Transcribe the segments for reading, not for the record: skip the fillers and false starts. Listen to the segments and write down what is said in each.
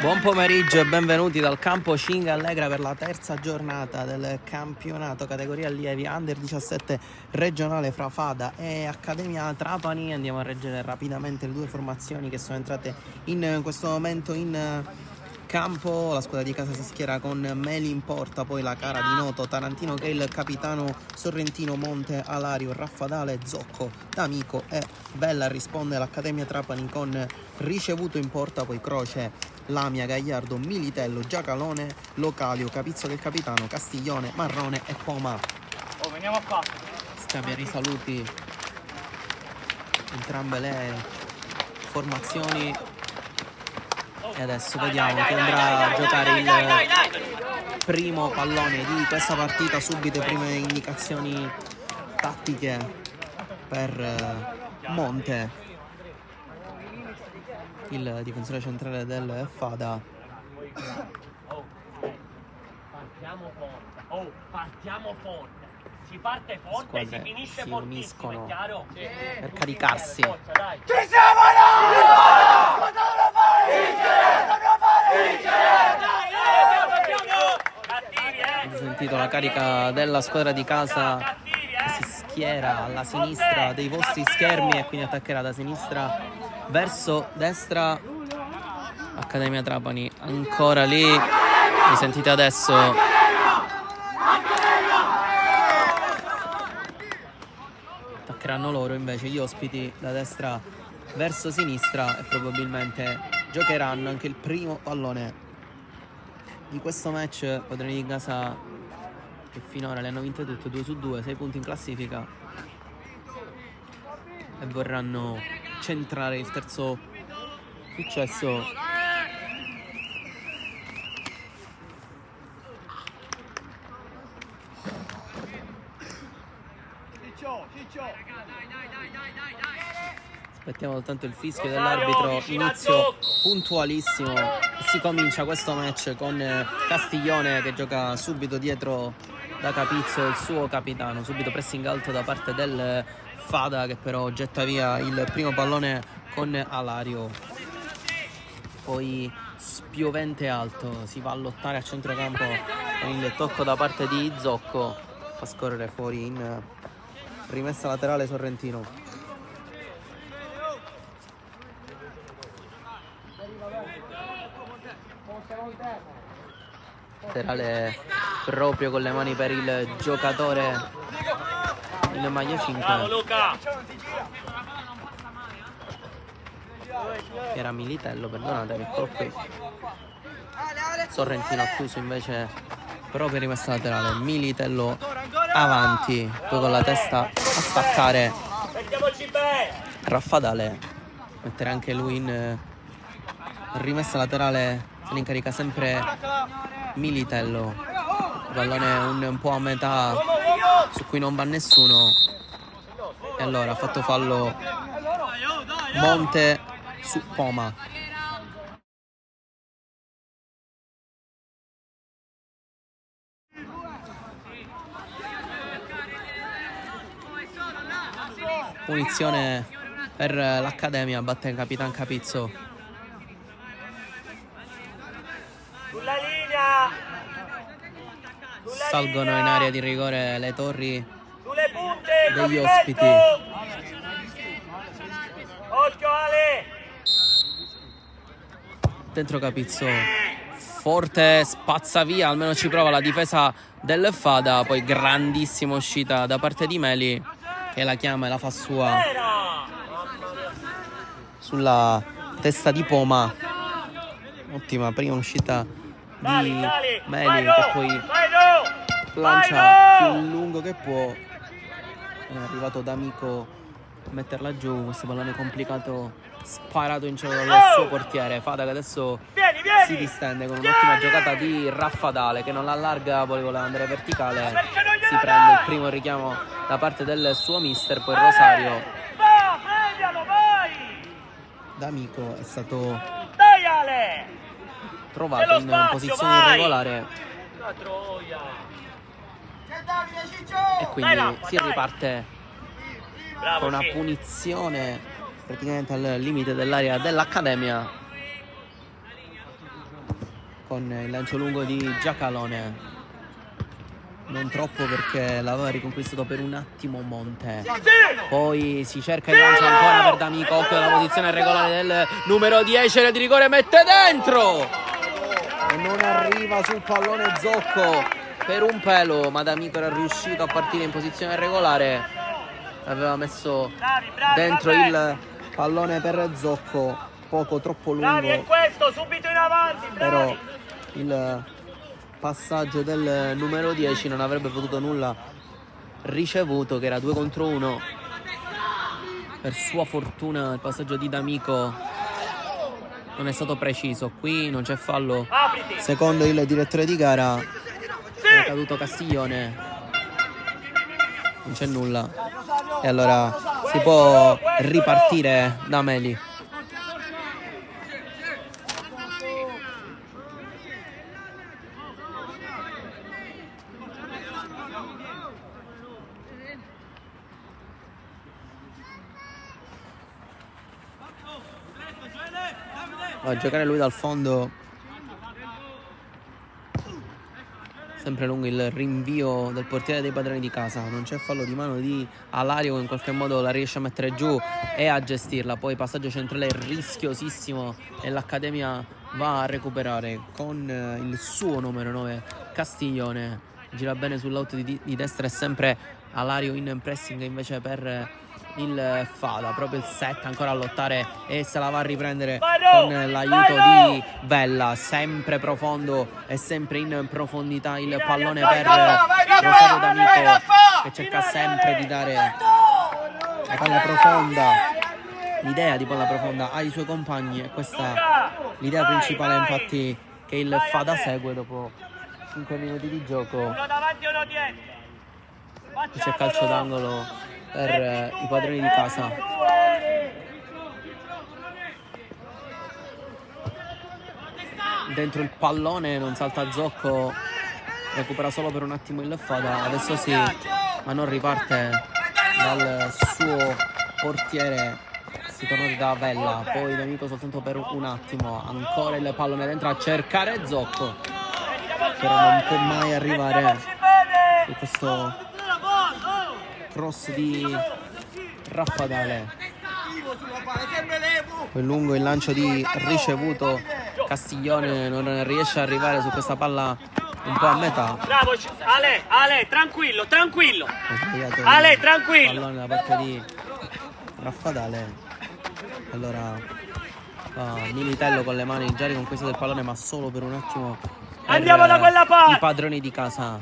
Buon pomeriggio e benvenuti dal campo Cinga Allegra per la terza giornata del campionato categoria allievi Under 17 regionale fra Fada e Accademia Trapani. Andiamo a reggere rapidamente le due formazioni che sono entrate in questo momento in campo. La squadra di casa si schiera con Meli in porta, poi la cara di Noto, Tarantino che è il capitano, Sorrentino, Monte, Alario, Raffadale, Zocco, D'Amico e Bella. Risponde l'Accademia Trapani con Ricevuto in porta, poi Croce, Lamia, Gagliardo, Militello, Giacalone, Localio, Capizzo che è il capitano, Castiglione, Marrone e Poma. Veniamo qua. Scambia i saluti entrambe le formazioni. E adesso vediamo chi andrà a giocare il primo pallone di questa partita. Subito prime indicazioni tattiche per Monte, il difensore centrale del Fada. Partiamo forte. Si parte forte e si finisce si fortissimo, uniscono è chiaro? per caricarsi. Ci siamo noi! Cosa dobbiamo fare? Vincere! Avete sentito la carica della squadra di casa che si schiera alla sinistra dei vostri schermi e quindi attaccherà da sinistra verso destra. Accademia Trapani ancora lì, mi sentite adesso. Attaccheranno loro invece gli ospiti da destra verso sinistra e probabilmente giocheranno anche il primo pallone di questo match. Padroni di casa che finora le hanno vinte tutte 2-2, 6 punti in classifica, e vorranno centrare il terzo successo. Aspettiamo soltanto il fischio dell'arbitro. Inizio puntualissimo. Si comincia questo match con Castiglione che gioca subito dietro da Capizzo, il suo capitano. Subito pressing alto da parte del Fada, che però getta via il primo pallone con Alario. Poi spiovente alto, si va a lottare a centrocampo con il tocco da parte di Zocco. Fa scorrere fuori in rimessa laterale Sorrentino. Laterale proprio con le mani per il giocatore in maglia 5. Bravo Luca! Era Militello, perdonatemi, eccolo qui. Sorrentino ha chiuso invece proprio rimessa laterale. Militello avanti, poi con la testa a staccare Raffadale. Mettere anche lui in rimessa laterale, se ne incarica sempre Militello. Il pallone un po' a metà su cui non va nessuno. E allora ha fatto fallo Monte su Poma. Punizione per l'Accademia, batte il Capitan Capizzo. Sulla linea! Salgono in area di rigore le torri Sulle punte! degli ospiti. Occhio Ale! Dentro Capizzo, forte, spazza via, almeno ci prova la difesa del Fada. Poi grandissima uscita da parte di Meli, che la chiama e la fa sua sulla testa di Poma. Ottima prima uscita di Meli, che poi lancia più lungo che può. È arrivato D'Amico a metterla giù. Questo pallone complicato, sparato in cielo dal suo portiere. Fada che adesso si distende con un'ottima giocata di Raffadale, che non l'allarga, poi vuole andare verticale. Si prende il primo richiamo da parte del suo mister, poi Rosario. D'Amico è stato trovato in posizione irregolare e quindi si riparte con una punizione praticamente al limite dell'area dell'Accademia. con il lancio lungo di Giacalone. Non troppo perché l'aveva riconquistato per un attimo Monte. Poi si cerca il lancio ancora per D'Amico. Occhio alla posizione regolare del numero 10. Area di rigore, mette dentro e non arriva sul pallone Zocco per un pelo, ma D'Amico era riuscito a partire in posizione regolare. Aveva messo dentro il pallone per Zocco, poco troppo lungo. Però il passaggio del numero 10 non avrebbe potuto nulla ricevuto, che era 2 contro 1. Per sua fortuna il passaggio di D'Amico non è stato preciso. Qui non c'è fallo secondo il direttore di gara. È caduto Castiglione, non c'è nulla e allora si può ripartire da Meli. Va a giocare lui dal fondo. Sempre lungo il rinvio del portiere dei padroni di casa. Non c'è fallo di mano di Alario, che in qualche modo la riesce a mettere giù e a gestirla. Poi passaggio centrale rischiosissimo e l'Accademia va a recuperare con il suo numero 9 Castiglione. Gira bene sull'out di destra e sempre Alario in pressing invece per il Fada. Proprio il 7 ancora a lottare e se la va a riprendere con l'aiuto di Vella. Sempre profondo e sempre in profondità il pallone per Rosario D'Amico, che cerca sempre di dare la palla profonda, l'idea di palla profonda ai suoi compagni, e questa l'idea principale infatti che il Fada segue dopo 5 minuti di gioco. C'è calcio d'angolo per i padroni di casa. Dentro il pallone non salta Zocco, recupera solo per un attimo il Fada. Adesso sì, ma non riparte dal suo portiere. Si torna da Vella, poi D'Amico soltanto per un attimo. Ancora il pallone dentro a cercare Zocco, però non può mai arrivare su questo cross di Raffadale. Poi lungo il lancio di ricevuto. Castiglione non riesce ad arrivare su questa palla un po' a metà. Bravo Ale, tranquillo. Ale, tranquillo. Pallone da parte di Raffadale. Allora Militello con le mani già riconquistato il pallone, ma solo per un attimo. Andiamo da quella parte. I padroni di casa.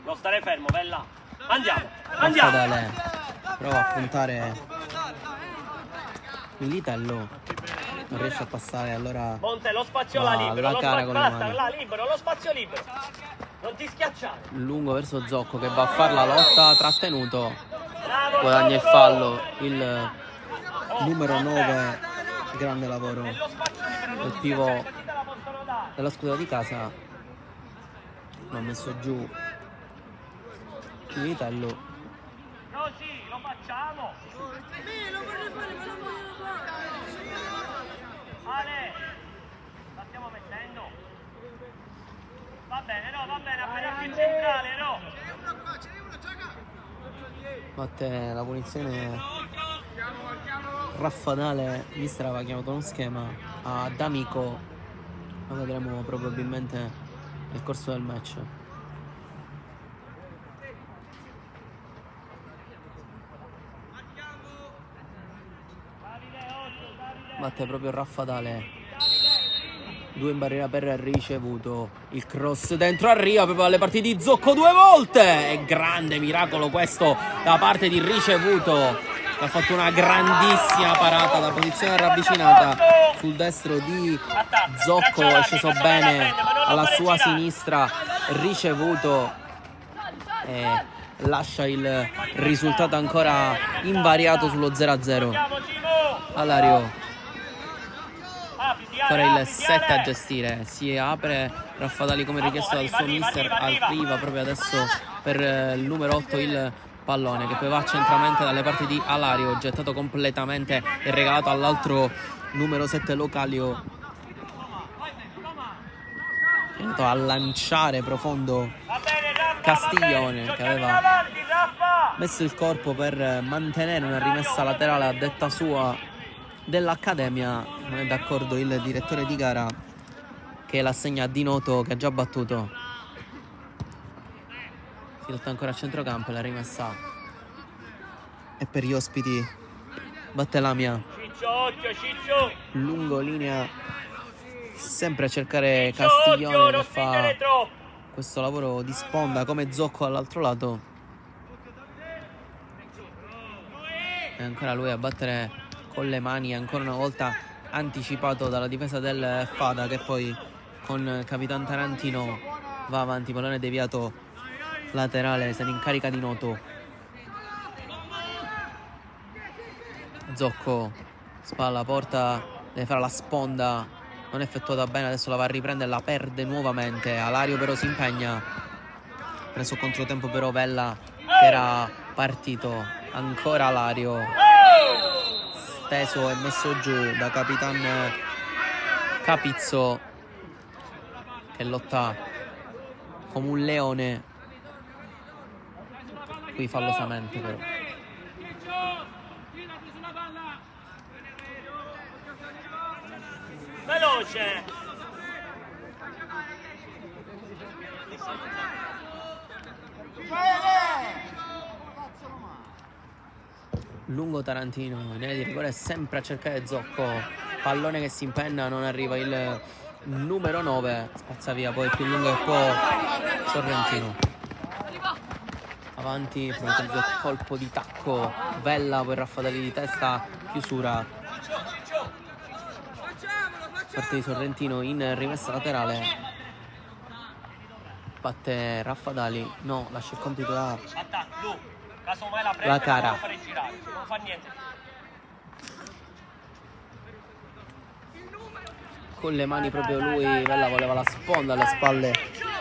Non stare fermo, Vella. Andiamo. Raffadale prova a puntare Militello, non riesce a passare, allora Monte, lo spazio là libero, la cara con le mani. là libero, lo spazio libero. Non ti schiacciare. Lungo verso Zocco che va a fare la lotta, trattenuto. Bravo, Guadagna il fallo il numero 9. Grande lavoro del pivot della squadra di casa. Non ha messo giù Militello. No, sì, lo facciamo. Ale, la stiamo mettendo. Va bene, appena più centrale, no. Batte la punizione Raffadale. Mister aveva chiamato uno schema a D'Amico. Lo vedremo probabilmente nel corso del match. Batte proprio Raffadale. 2 in barriera per ricevuto. Il cross dentro arriva proprio alle parti di Zocco 2 volte. È grande miracolo questo da parte di ricevuto. Ha fatto una grandissima parata da posizione ravvicinata sul destro di Zocco. È sceso bene alla sua sinistra ricevuto e lascia il risultato ancora invariato sullo 0-0. Alario, ancora il 7 a gestire. Si apre Raffadali come richiesto dal suo mister. Arriva proprio adesso per il numero 8 il pallone, che poi va a centramento dalle parti di Alario, gettato completamente e regalato all'altro numero 7 Localio. è andato a lanciare profondo Va bene, Raffa, Castiglione, va bene. che Giochiamo in aveva avanti, Raffa. messo il corpo per mantenere una rimessa laterale a detta sua dell'Accademia. Non è d'accordo il direttore di gara, che l'assegna a Di Noto, che ha già battuto. Si lotta ancora a centrocampo e la rimessa è per gli ospiti. Batte Lamia, Ciccio, occhio, Ciccio. lungo linea, sempre a cercare Ciccio, occhio, Castiglione, non che fa spingere troppo. questo lavoro di sponda come Zocco all'altro lato. E ancora lui a battere con le mani, ancora una volta anticipato dalla difesa del Fada, che poi con Capitan Tarantino va avanti, pallone deviato laterale, se ne incarica Di Noto. Zocco, spalla, porta, deve fare la sponda, non è effettuata bene, adesso la va a riprendere, la perde nuovamente. Alario però si impegna, preso controtempo però Vella, che era partito. Ancora Alario, steso e messo giù da Capitan Capizzo, che lotta come un leone, qui fallosamente però. Veloce. Lungo Tarantino in area di rigore, sempre a cercare Zocco, pallone che si impenna, non arriva il numero 9, spazza via poi più lungo che può Sorrentino. Avanti, pronto il colpo di tacco, Vella, poi Raffadelli di testa, chiusura. Parte di Sorrentino in rimessa laterale, batte Raffadali, no, lascia il compito a Attacco, Lu. Casomai la prende, La cara. non fare girare, non fa niente. con le mani proprio lui. Vella voleva la sponda alle spalle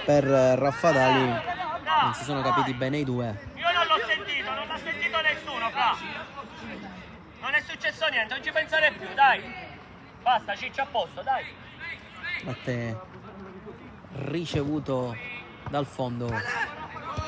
per Raffadali, non si sono capiti bene i due. Io non l'ho sentito, non l'ha sentito nessuno, fra. Non è successo niente, non ci pensare più, dai. Basta, Ciccio, a posto, dai. Batte ricevuto dal fondo,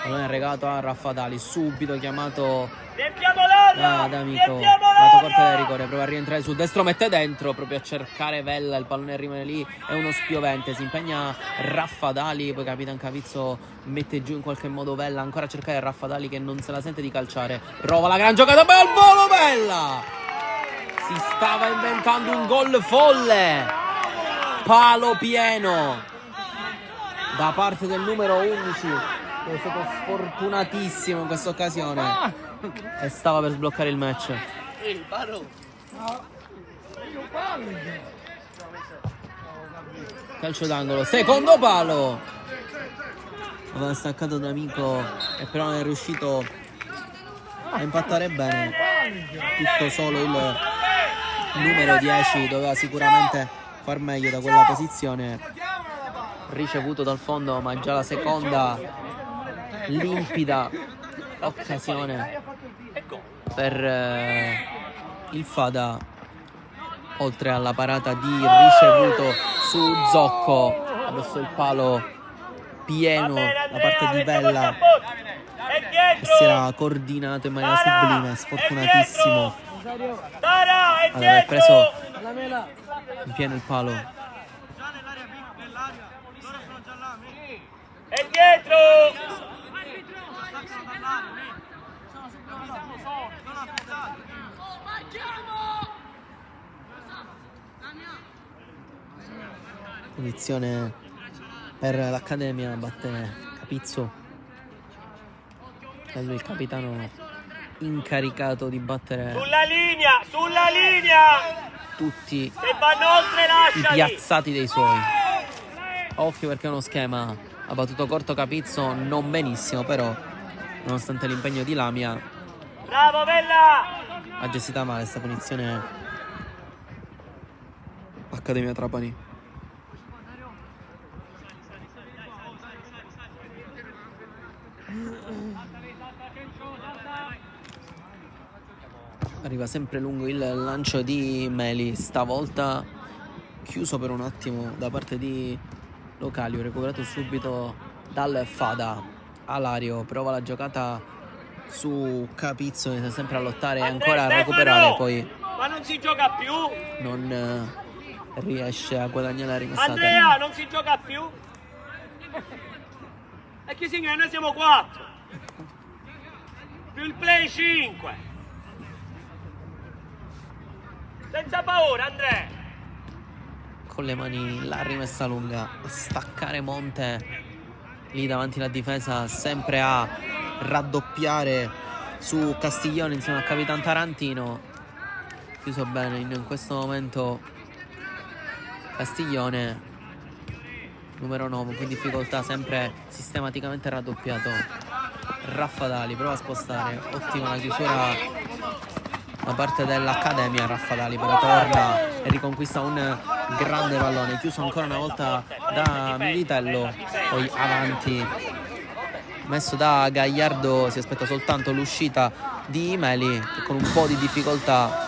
pallone regato a Raffadali, subito chiamato Riempiamo l'orlo! ad amico, Riempiamo lato corto del l'orlo! rigore, prova a rientrare sul destro, mette dentro, proprio a cercare Vella, il pallone rimane lì, è uno spiovente, si impegna Raffadali, poi Capitan Cavizzo mette giù in qualche modo Vella, ancora a cercare Raffadali che non se la sente di calciare, prova la gran giocata, bel volo Vella! Si stava inventando un gol folle, palo pieno da parte del numero 11, che è stato sfortunatissimo in questa occasione e stava per sbloccare il match. Calcio d'angolo, secondo palo, aveva staccato d'amico e però non è riuscito a impattare bene. Tutto solo il numero 10 doveva sicuramente far meglio da quella posizione, ricevuto dal fondo, ma già la seconda limpida occasione per il Fada, oltre alla parata di ricevuto su Zocco. Adesso il palo pieno da parte di Vella, che si era coordinato in maniera sublime, sfortunatissimo ad aver preso in pieno il palo. È dietro! Punizione per l'Accademia, batte Capizzo, è lui il capitano incaricato di battere Sulla linea! Sulla linea! tutti Se vanno oltre, i lasciali! piazzati dei suoi. Occhio perché è uno schema, ha battuto corto Capizzo, non benissimo, però nonostante l'impegno di Lamia Bravo, Vella! ha gestita male questa punizione Accademia Trapani. Arriva sempre lungo il lancio di Meli, stavolta chiuso per un attimo da parte di locali. Recuperato subito dal Fada. Alario prova la giocata su Capizzo, inizia sempre a lottare e ancora a recuperare, poi ma non si gioca più. non riesce a guadagnare la rimessa. Andrea, non si gioca più. E chi significa? Noi siamo 4 più il play 5. Senza paura, Andrea. Con le mani la rimessa lunga, a staccare Monte lì davanti alla difesa, sempre a raddoppiare su Castiglione insieme a Capitan Tarantino. Chiuso bene in questo momento Castiglione, numero 9, qui in difficoltà, sempre sistematicamente raddoppiato. Raffadali prova a spostare, ottima la chiusura da parte dell'Accademia. Raffadali però torna e riconquista un grande pallone, chiuso ancora una volta da Militello, poi avanti messo da Gagliardo, si aspetta soltanto l'uscita di Meli che con un po' di difficoltà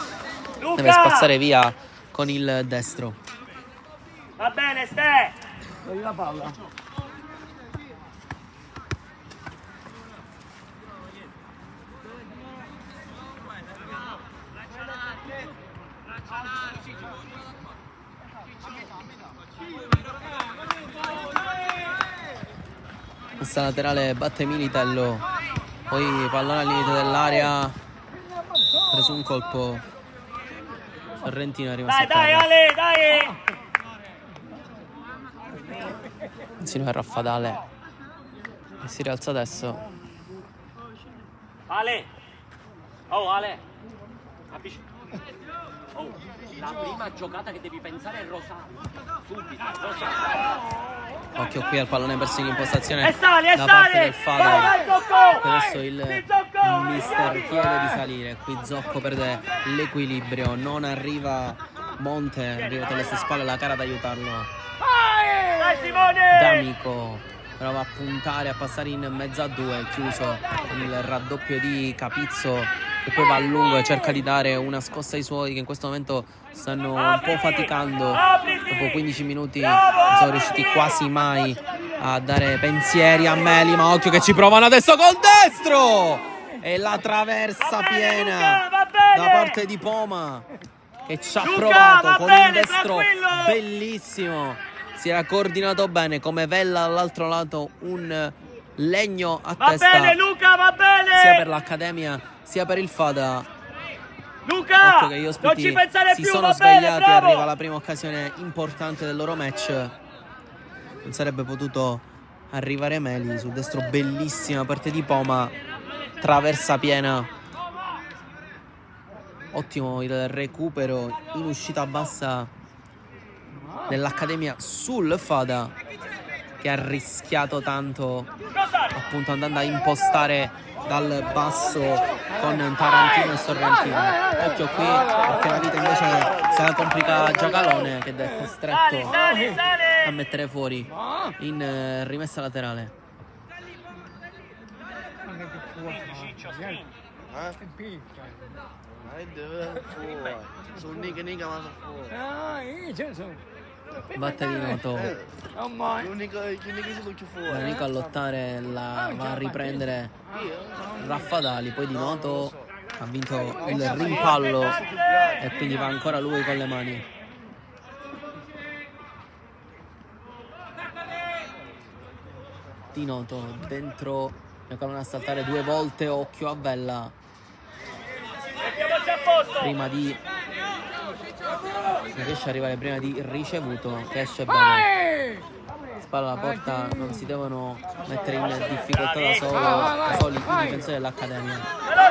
deve spazzare via con il destro. Va bene, Ste. Togli la palla. Questa laterale batte Militello, poi pallone al limite dell'area, preso un colpo. Sorrentino è rimasto Dai, a terra. Ale, dai. Insieme a Raffadale e si rialza adesso. Ale. Oh, Ale. Oh, la prima giocata che devi pensare è Rosario. Subito, Rosario. Occhio qui al pallone perso in impostazione E sali, da parte del Vai, Fada. vai, Zocco. Adesso il mister chiede di salire. Qui Zocco perde l'equilibrio, non arriva Monte, arriva alle sue spalle la cara ad aiutarlo. Dai, Simone. D'Amico prova a puntare, a passare in mezzo a due, chiuso con il raddoppio di Capizzo che poi va a lungo e cerca di dare una scossa ai suoi, che in questo momento stanno un po' faticando. Dopo 15 minuti non sono riusciti quasi mai a dare pensieri a Meli, ma occhio che ci provano adesso col destro e la traversa piena da parte di Poma, che ci ha provato con un destro bellissimo. Si era coordinato bene come Vella all'altro lato, un legno a testa. Va bene, Luca, va bene. Sia per l'Accademia sia per il Fada. Luca, Occhio che gli non ci ospiti pensare si più, sono va bene, svegliati, bravo. arriva la prima occasione importante del loro match. Non sarebbe potuto arrivare Meli sul destro, bellissima parte di Poma, traversa piena. Ottimo il recupero in uscita bassa dell'Accademia sul Fada, che ha rischiato tanto appunto andando a impostare dal basso con Tarantino e Sorrentino. Occhio qui perché la vita invece se la complica a Giacalone, che è costretto a mettere fuori in rimessa laterale. Batte di Noto, D'Amico a lottare, la va a riprendere Raffadali, poi Di Noto ha vinto il rimpallo e quindi va ancora lui con le mani. Di Noto dentro, giocano a saltare due volte, occhio a Vella prima di, non riesce ad arrivare prima di ricevuto, che esce bene. Spalla alla porta, non si devono mettere in difficoltà da soli i difensori dell'Accademia.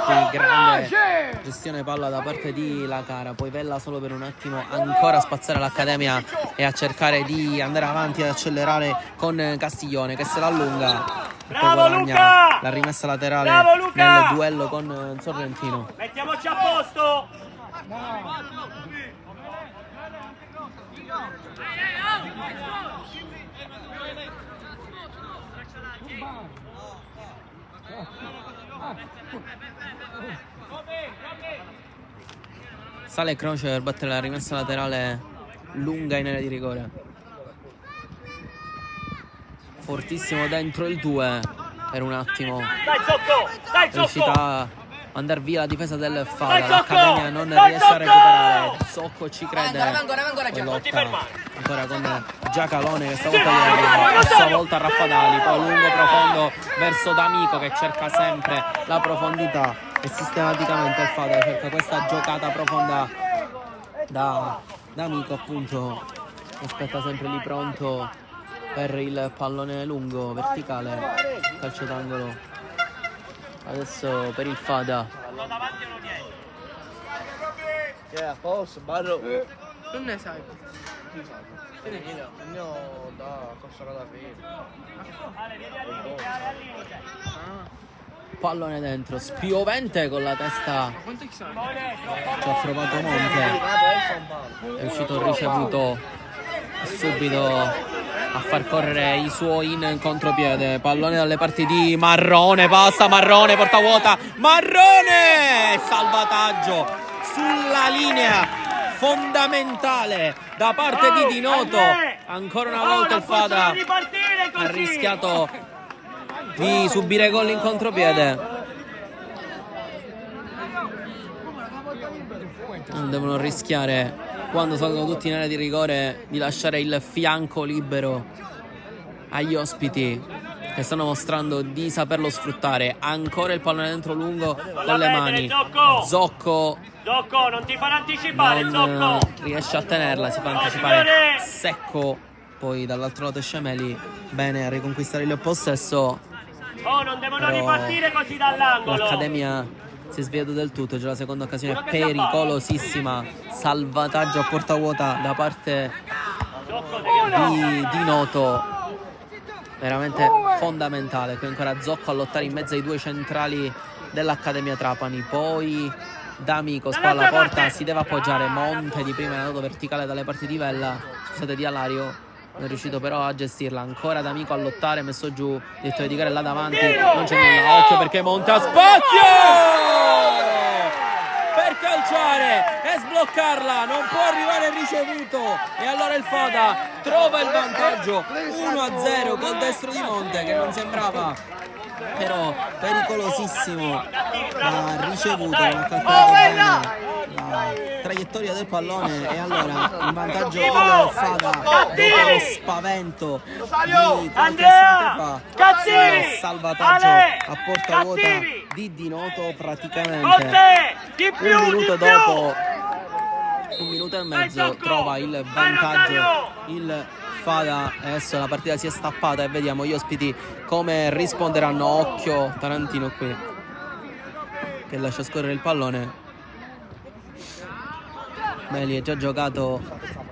Qui grande gestione palla da parte di La Cara, poi Vella solo per un attimo ancora a spazzare l'Accademia e a cercare di andare avanti ad accelerare con Castiglione, che se la allunga e poi guadagna la rimessa laterale nel duello con Sorrentino. Mettiamoci a posto. Sale Croce per battere la rimessa laterale lunga in area di rigore. fortissimo dentro il 2. Per un attimo Dai Zocco, dai è riuscita Zocco. a andare via la difesa del Dai, Fada. Zocco! L'Accademia non Dai, riesce a Zocco! recuperare. Zocco ci crede. Ancora, Poi Giacomo. Non ti lotta fermare. ancora con Giacalone che stavolta a sua volta Raffadali. Poi lungo profondo verso D'Amico che cerca sempre la profondità e sistematicamente il Fada cerca questa giocata profonda da D'Amico, appunto, aspetta sempre lì pronto per il pallone lungo verticale, calcio d'angolo adesso per il Fada. Uno davanti e uno dietro. a posto, Barro. Non ne sai. No, da cosa da fine. Ale, vieni al limite, Ale, al limite. Pallone dentro, spiovente con la testa, Quanto ci sono? ci ha provato Monte, è uscito il ricevuto subito a far correre i suoi in contropiede. Pallone dalle parti di Marrone, passa Marrone, porta vuota, Marrone, salvataggio sulla linea fondamentale da parte di Di Noto. Ancora una volta il Fada ha rischiato di subire gol in contropiede. Non devono rischiare, quando salgono tutti in area di rigore, di lasciare il fianco libero agli ospiti che stanno mostrando di saperlo sfruttare. Ancora il pallone dentro lungo con le mani. Zocco Zocco, non ti far anticipare, non Zocco. riesce a tenerla, si fa anticipare Secco. Poi dall'altro lato Sciameli, bene a riconquistare il possesso. Oh, non devono Però ripartire così dall'angolo. l'Accademia si è sviata del tutto. C'è la seconda occasione pericolosissima, salvataggio a porta vuota da parte Zocco, devi di Noto, veramente fondamentale. Qui ancora Zocco a lottare in mezzo ai due centrali dell'Accademia Trapani. Poi D'Amico, spalla porta, si deve appoggiare. Monte di prima è andato verticale dalle parti di Vella, scusate, di Alario. Non è riuscito però a gestirla. Ancora D'Amico a lottare, messo giù, detto di là davanti, non c'è nulla. Occhio perché Monte ha spazio per calciare e sbloccarla, non può arrivare il ricevuto e allora il Fada trova il vantaggio 1-0 col destro di Monte, che non sembrava però pericolosissimo. Ha ricevuto, non ha calcolato bene la traiettoria del pallone e allora in vantaggio il Fada dopo lo spavento di qualche istante fa. Il salvataggio a porta vuota di Noto praticamente un minuto dopo, un minuto e mezzo trova il vantaggio il Fada. Adesso la partita si è stappata e vediamo gli ospiti come risponderanno. Occhio Tarantino qui che lascia scorrere il pallone. Meli è già giocato,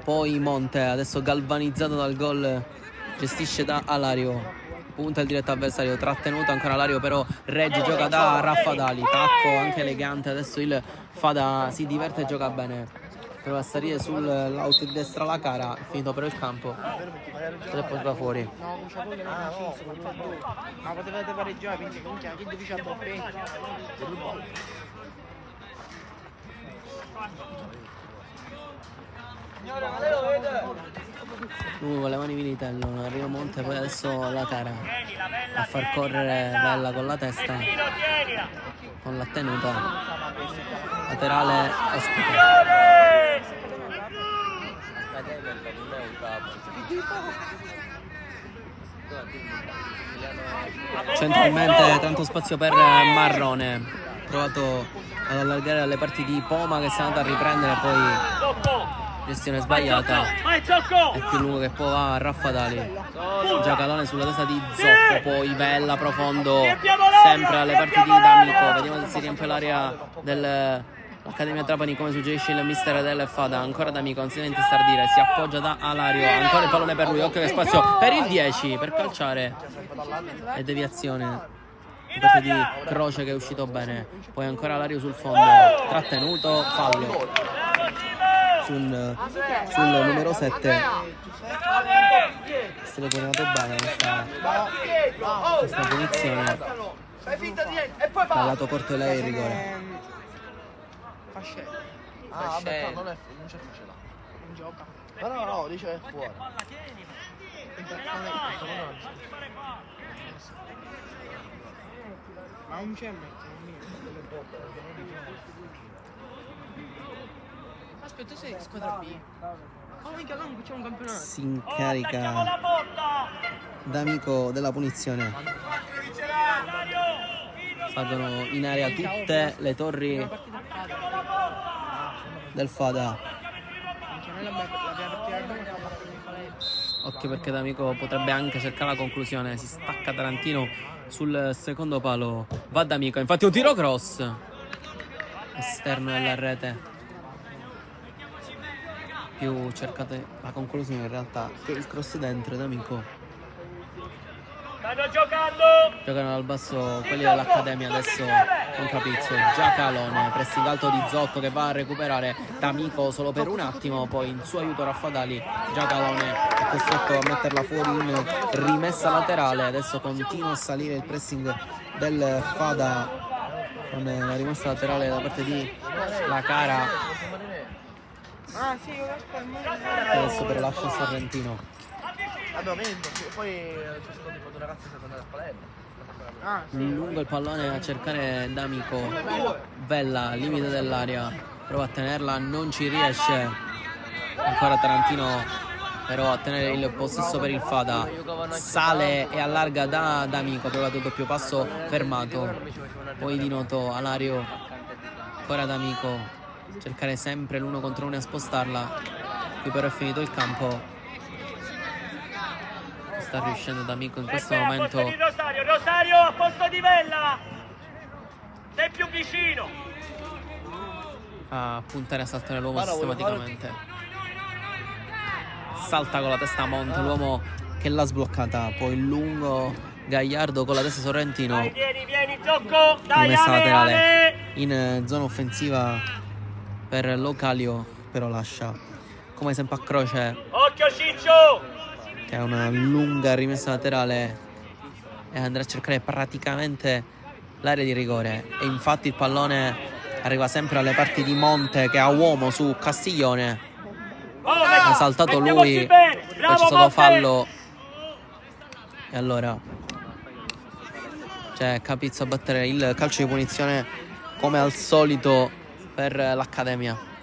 poi Monte adesso galvanizzato dal gol gestisce da Alario, punta il diretto avversario, trattenuto ancora Alario, però regge, gioca da Raffadali, tacco anche elegante. Adesso il Fada si diverte e gioca bene, prova a salire sull'auto di destra la cara, è finito però il campo e poi va fuori. No, non c'è voglia, non ci sono, ma potevate pareggiare, quindi minchia, chi devi c'è Lui con le mani Vinitello, non arriva Monte, poi adesso la cara a far correre Bella con la testa, con la tenuta laterale ospite. Centralmente tanto spazio per Marrone, provato ad allargare alle parti di Poma che si è andato a riprendere, poi gestione sbagliata, è più lungo che poi va a Raffadali. Giacalone sulla testa di Zocco, poi Vella profondo sempre alle parti di D'Amico. Vediamo se si riempie l'area dell'Accademia Trapani come suggerisce il mister del Fada. Ancora D'Amico, non si deve intestardire, si appoggia da Alario, ancora il pallone per lui. Occhio che spazio per il 10 per calciare e deviazione da parte di Croce che è uscito bene. Poi ancora Alario sul fondo, trattenuto, fallo sul numero 7. Si è tornato bene questa posizione dal lato corto lei il rigore. Fascello. Ah, vabbè, non c'è facile. Non gioca. No, dice è fuori. Ma non c'è aspetta, sei squadra B. Oh mica là c'è un campionato. Si incarica D'Amico della punizione. Salgono in area tutte le torri del Fada. Occhio perché D'Amico potrebbe anche cercare la conclusione. Si stacca Tarantino sul secondo palo. Va D'Amico, infatti un tiro cross esterno della rete. Più cercate la conclusione in realtà che il cross dentro. D'Amico. Stanno giocando! Giocano dal basso quelli dell'Accademia adesso con Capizzo. Giacalone, pressing alto di Zocco che va a recuperare D'Amico solo per un attimo, poi in suo aiuto Raffadali. Giacalone è costretto a metterla fuori in rimessa laterale. Adesso continua a salire il pressing del Fada con la rimessa laterale da parte di La Cara. Ah sì, io aspetto. Adesso però lascia il Sorrentino. Vabbè, poi c'è stato tipo due ragazzi che sono andati a Palermo. Ah Lungo il pallone a cercare D'Amico. Vella, limite dell'area, prova a tenerla, non ci riesce. Ancora Tarantino però a tenere il possesso per il Fada. Sale e allarga da D'Amico, ha provato il doppio passo, fermato. Poi di Noto, Alario, ancora D'Amico. Cercare sempre l'uno contro uno e spostarla. Qui però è finito il campo. Sta riuscendo D'Amico in questo momento. A posto di Rosario, Rosario a posto di Vella! Sei più vicino! A puntare a saltare l'uomo sistematicamente. Salta con la testa a Monte, l'uomo che l'ha sbloccata. Poi lungo Gagliardo con la testa Sorrentino. Dai, vieni, Zocco! Dai, Rimessa Ale, laterale Ale! in zona offensiva per Localio, però lascia come sempre a Croce, Occhio Ciccio! che ha una lunga rimessa laterale e andrà a cercare praticamente l'area di rigore. E infatti il pallone arriva sempre alle parti di Monte che ha uomo su Castiglione. Ha saltato lui, poi c'è stato fallo e allora c'è Capizzo a battere il calcio di punizione come al solito per l'Accademia.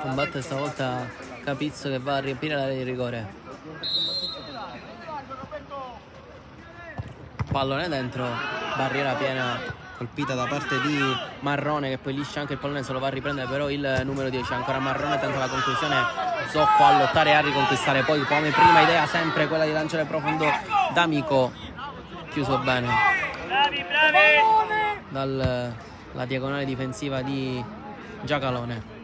Combatte stavolta Capizzo che va a riempire l'area di rigore. Pallone dentro, barriera piena colpita da parte di Marrone che poi liscia anche il pallone, se lo va a riprendere però il numero 10. Ancora Marrone tenta la conclusione, Zocco a lottare e a riconquistare. Poi come prima idea sempre quella di lanciare profondo D'Amico, chiuso bene Bravi! dalla diagonale difensiva di Giacalone.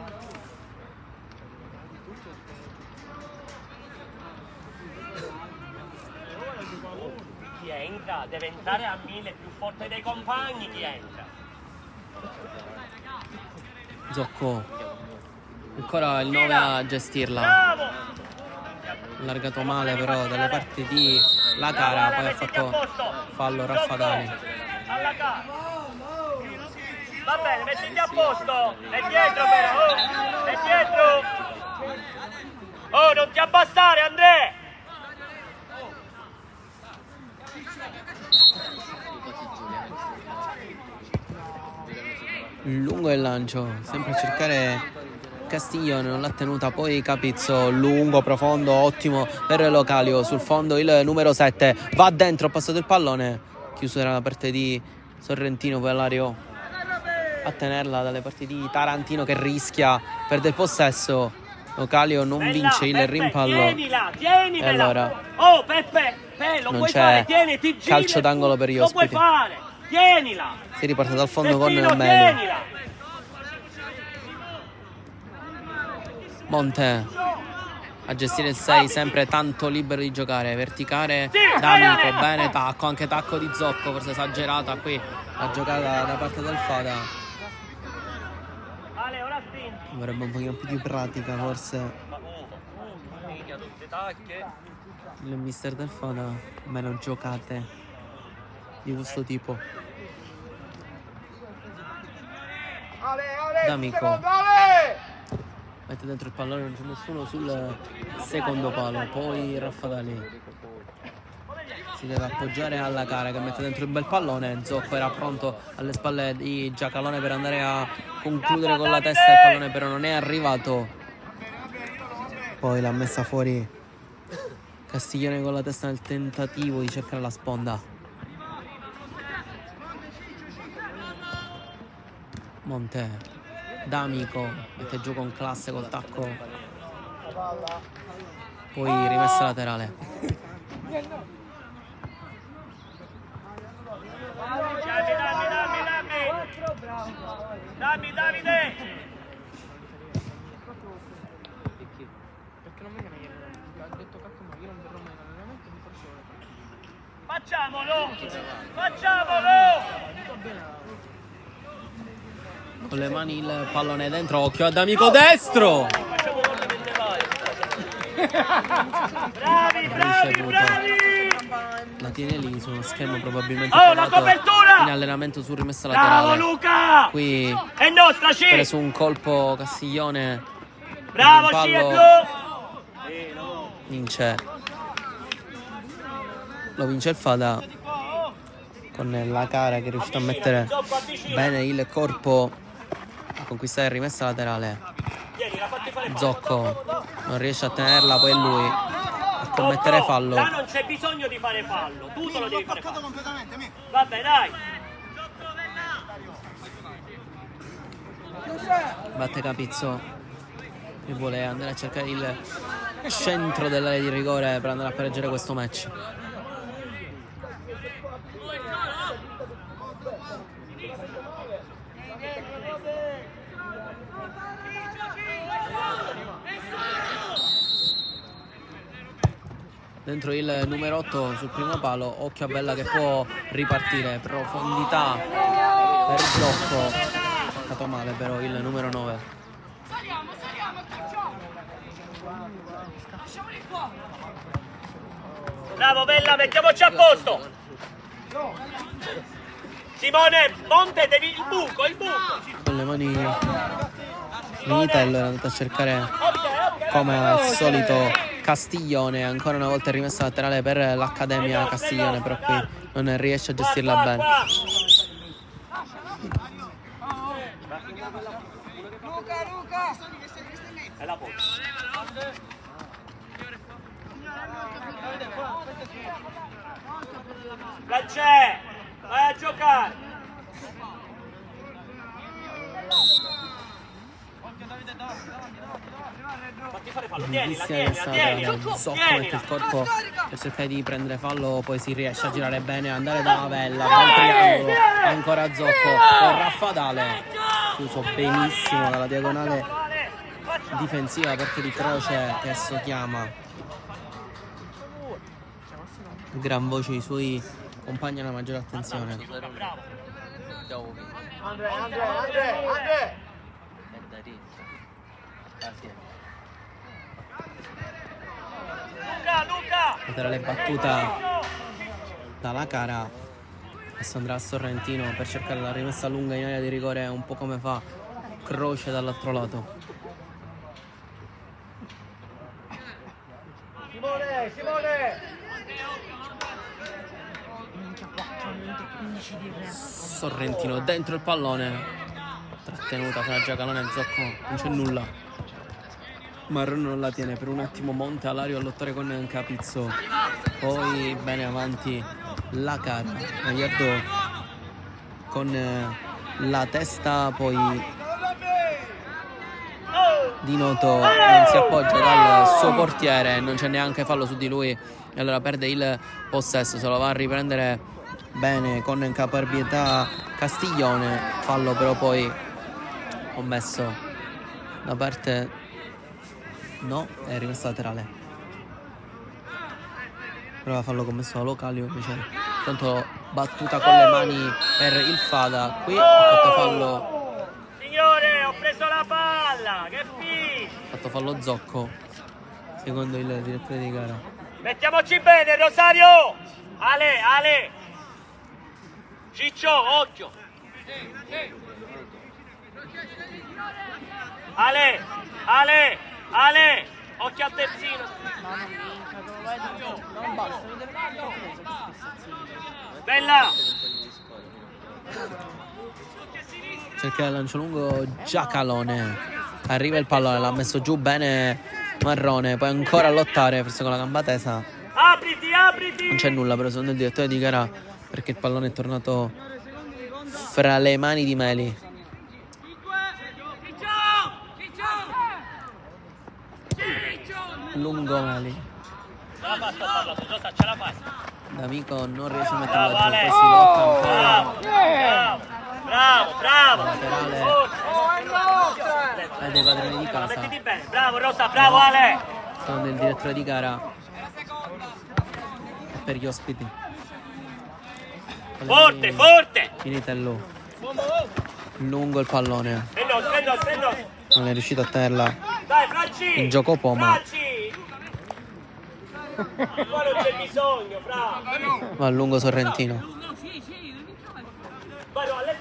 Chi entra deve entrare a 1000 più forte dei compagni, chi entra. Zocco, ancora il 9 a gestirla. Bravo! Allargato male però dalle parti di La Cara, poi ha fatto fallo Raffadali. Alla cara. Va bene, mettiti a posto. È dietro però, oh! È dietro! Oh, non ti abbassare, Andrea! Lungo il lancio, sempre a cercare Castiglione, non l'ha tenuta, poi Capizzo, lungo, profondo, ottimo per Localio, sul fondo il numero 7, va dentro, ha passato il pallone, chiusura da parte di Sorrentino, poi Alario a tenerla dalle parti di Tarantino che rischia, perde il possesso, Localio non vince il rimpallo. Tienila! E allora Oh, Peppe, lo non puoi c'è fare, tieni, ti giri. calcio d'angolo per gli Lo puoi ospiti. fare, tienila! Si riporta dal fondo con Peppino, Meli. tienila! Monte a gestire il 6, sempre tanto libero di giocare, verticale D'Amico, bene tacco, anche tacco di Zocco, forse esagerata qui la giocata da parte del Fada. Avrebbe un pochino più di pratica forse il mister del Fada, meno giocate di questo tipo. D'Amico mette dentro il pallone, non c'è nessuno sul secondo palo, poi Raffadali si deve appoggiare alla cara che mette dentro il bel pallone. Zocco era pronto alle spalle di Giacalone per andare a concludere con la testa, il pallone però non è arrivato, poi l'ha messa fuori Castiglione con la testa nel tentativo di cercare la sponda. Monte, D'Amico mette giù con classe col tacco, poi rimessa laterale. Dammi Davide! Perché non mi viene ha detto cacchio, ma io non verrò mai in allenamento, mi forse Facciamolo! Con le mani il pallone dentro, occhio ad D'Amico destro! Bravi! La tiene lì su uno schermo probabilmente La copertura! in allenamento su rimessa Bravo laterale. Luca! Qui È nostra, ha Ci! preso un colpo Castiglione. Bravo, Il Ci, pallo vince. Lo vince il Fada con la cara che è riuscito a mettere bene il corpo a conquistare il rimessa laterale. Zocco non riesce a tenerla, poi è lui a commettere fallo. Là non c'è bisogno di fare fallo, tu te lo devi fare fallo. Vabbè, dai. Batte Capizzo che vuole andare a cercare il centro dell'area di rigore per andare a pareggiare questo match. Dentro il numero 8 sul primo palo, occhio a Bella che può ripartire, profondità per Zocco, fatto male però il numero 9. Bravo Bella, mettiamoci a posto. Simone, Monte, devi il buco. Con le mani Militello era andato a cercare come al solito Castiglione, ancora una volta rimessa laterale per l'Accademia Castiglione, però qui non riesce a gestirla bene. Luca! È la porta. La c'è! Vai a giocare! Fatti fare fallo, tienila. Zocco mette il corpo per cercare di prendere fallo, poi si riesce a girare bene, andare da Avella, bel triangolo, ancora Zocco con Raffadale, chiuso benissimo dalla diagonale difensiva perché di Croce che esso chiama. Gran voce i suoi compagni alla maggiore attenzione. Andre! Luca! Laterale battuta dalla cara. Adesso andrà a Sorrentino per cercare la rimessa lunga in area di rigore, un po' come fa Croce dall'altro lato. Simone! Sorrentino dentro il pallone, trattenuta fra Giacalone e Zocco, non c'è nulla. Marrone non la tiene per un attimo, Monte all'aria a lottare con Capizzo, poi bene avanti la cara, Gallardo con la testa, poi Di Noto non si appoggia dal suo portiere, non c'è neanche fallo su di lui e allora perde il possesso, se lo va a riprendere bene con caparbietà Castiglione, fallo però poi commesso da parte No, è rimessa laterale. Prova a farlo commesso da Localio, invece tanto battuta con le mani per il Fada. Qui ha fatto fallo. Signore, ho preso la palla, che fischio! Ha fatto fallo Zocco, secondo il direttore di gara. Mettiamoci bene, Rosario! Ale! Ciccio, occhio! Ale! Occhio al terzino! Ma non vinca, dove vai di nuovo? Non basta, mi deve fare un Bella! Cerca il lancio lungo Giacalone. Arriva il pallone, l'ha messo giù bene Marrone. Poi ancora a lottare, forse con la gamba tesa. Apriti! Non c'è nulla però secondo il direttore di gara, perché il pallone è tornato fra le mani di Meli. Lungo Meli. Ce la fai! D'Amico non riesce a metterla Bravo, giù, Ale. poi si lotta ancora. Bravo! Laterale ai dei padroni di casa. Mettiti bene, bravo Rosa, bravo Ale! Secondo il direttore di gara e per gli ospiti. Forte! Finitello. Lungo il pallone. Spendo! Non è riuscito a tenerla Dai, Franci! in gioco Poma. Franci! Qua non c'è bisogno, bravo! Va a lungo Sorrentino. Vai, alle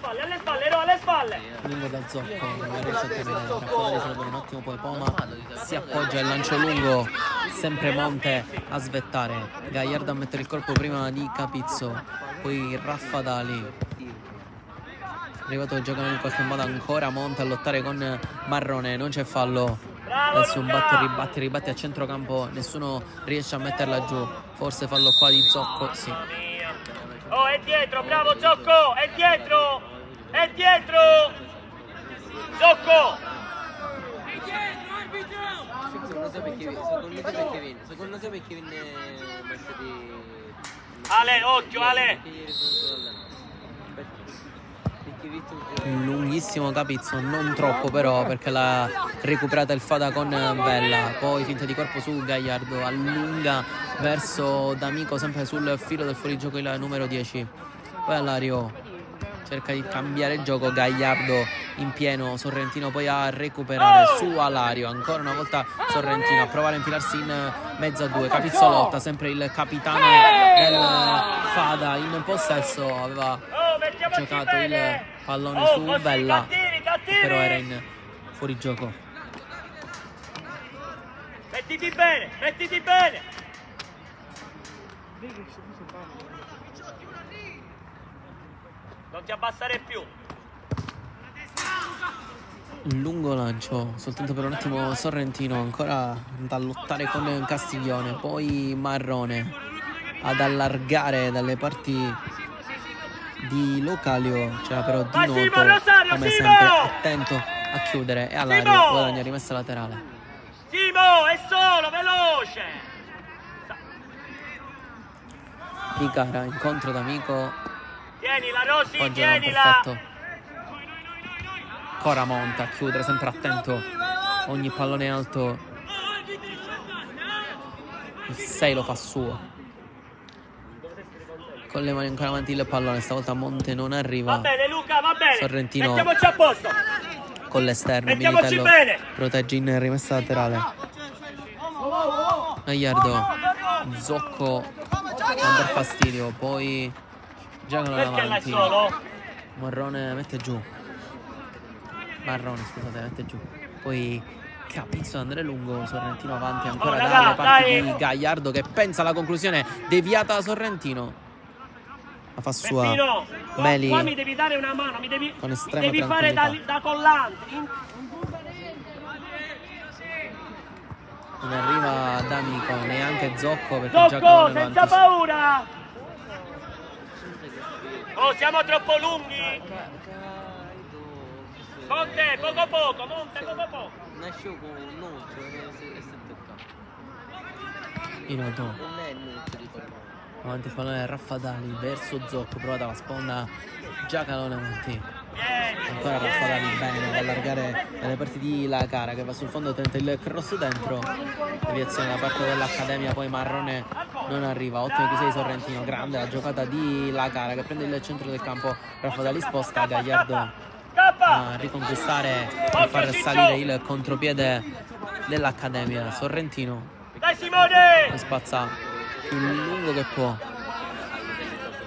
spalle! Lungo da Zocco, non riesce a tenere. Raffadali se lo pone un attimo, poi Poma si appoggia il lancio lungo. Sempre Monte a svettare. Gagliardo a mettere il colpo prima di Capizzo. Poi Raffadali. Arrivato il giocatore in qualche modo ancora Monte a lottare con Marrone. Non c'è fallo. Adesso un ribatti a centrocampo. Nessuno riesce a metterla giù. Forse fallo qua di Zocco. Sì. Oh, è dietro, bravo Zocco! È dietro! Zocco! Secondo te perché viene messo di... Ale, occhio, Ale! Lunghissimo Capizzo, non troppo però, perché l'ha recuperata il Fada con Vella. Poi finta di corpo su Gagliardo, allunga verso D'Amico, sempre sul filo del fuorigioco il numero 10. Poi Alario cerca di cambiare gioco, Gagliardo in pieno, Sorrentino poi a recuperare su Alario. Ancora una volta Sorrentino a provare a infilarsi in mezzo a due. Capizzo lotta, sempre il capitano del Fada in possesso, aveva giocato il pallone su Vella, però era in fuorigioco. Mettiti bene! Non ti abbassare più! Lungo lancio, soltanto per un attimo Sorrentino, ancora da lottare con Castiglione. Poi Marrone ad allargare dalle parti di Localio. C'era però Di Noto, come sempre attento a chiudere, e Alario guadagna rimessa laterale. Simo, è solo, veloce! Di gara, incontro d'amico. Tienila Rossi, Oggi tienila! perfetto. Ancora Monte a chiudere, sempre attento. Ogni pallone alto. Il 6 lo fa suo. Con le mani ancora avanti il pallone, stavolta Monte non arriva. Va bene Luca, va bene! Sorrentino Mettiamoci a posto! con l'esterno, Mettiamoci Militello bene! protegge in rimessa laterale. Gagliardo, Zocco non per fastidio, poi giocano Perché l'hai davanti. solo? Marrone mette giù. Marrone, scusate, mette giù. Poi Capizzo, Andrea Lungo, Sorrentino avanti ancora Oh, raga, dalle parti dai. di Gagliardo, che pensa alla conclusione deviata da Sorrentino. La fa sua Peppino, Meli qua mi devi dare una mano, con estrema devi fare tranquillità. da collante. Non arriva D'Amico, neanche Zocco, perché Zocco, giocano senza paura! Oh, siamo troppo lunghi! Monte, poco, Monte, poco. Nasce con un noccio e si tocca. Inoto. Non è il noccio di tornare. Avanti il pallone Raffadali verso Zocco, provata la sponda Giacalone avanti. Ancora Raffaele bene ad allargare le parti di La Cara che va sul fondo, tenta il cross dentro, deviazione da parte dell'Accademia, poi Marrone non arriva. Ottimo Chisei Sorrentino, grande la giocata di La Cara che prende il centro del campo. Raffaele sposta, Gagliardo a riconquistare e far salire il contropiede dell'Accademia. Sorrentino spazza più lungo che può,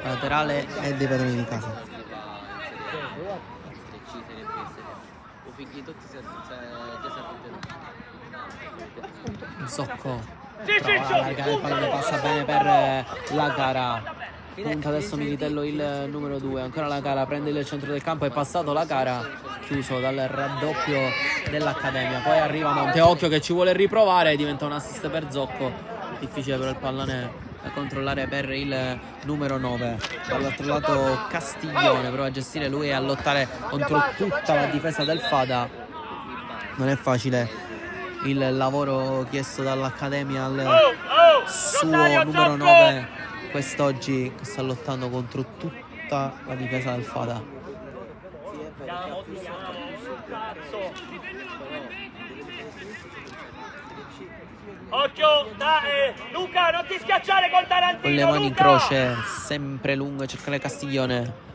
laterale e dei padroni di casa. Zocco prova a allargare il pallone, passa bene per La Cara, punta adesso Militello il numero 2, ancora La Cara, prende il centro del campo, è passato La Cara, chiuso dal raddoppio dell'Accademia. Poi arriva Monte, occhio che ci vuole riprovare, diventa un assist per Zocco, difficile però il pallone da controllare per il numero 9. Dall'altro lato Castiglione prova a gestire lui e a lottare contro tutta la difesa del Fada. Non è facile il lavoro chiesto dall'Accademia al suo numero 9 quest'oggi, che sta lottando contro tutta la difesa del Fada. Occhio, Luca, non ti schiacciare col Tarantino. Con le mani in Luca! croce, sempre lungo, cercare Castiglione.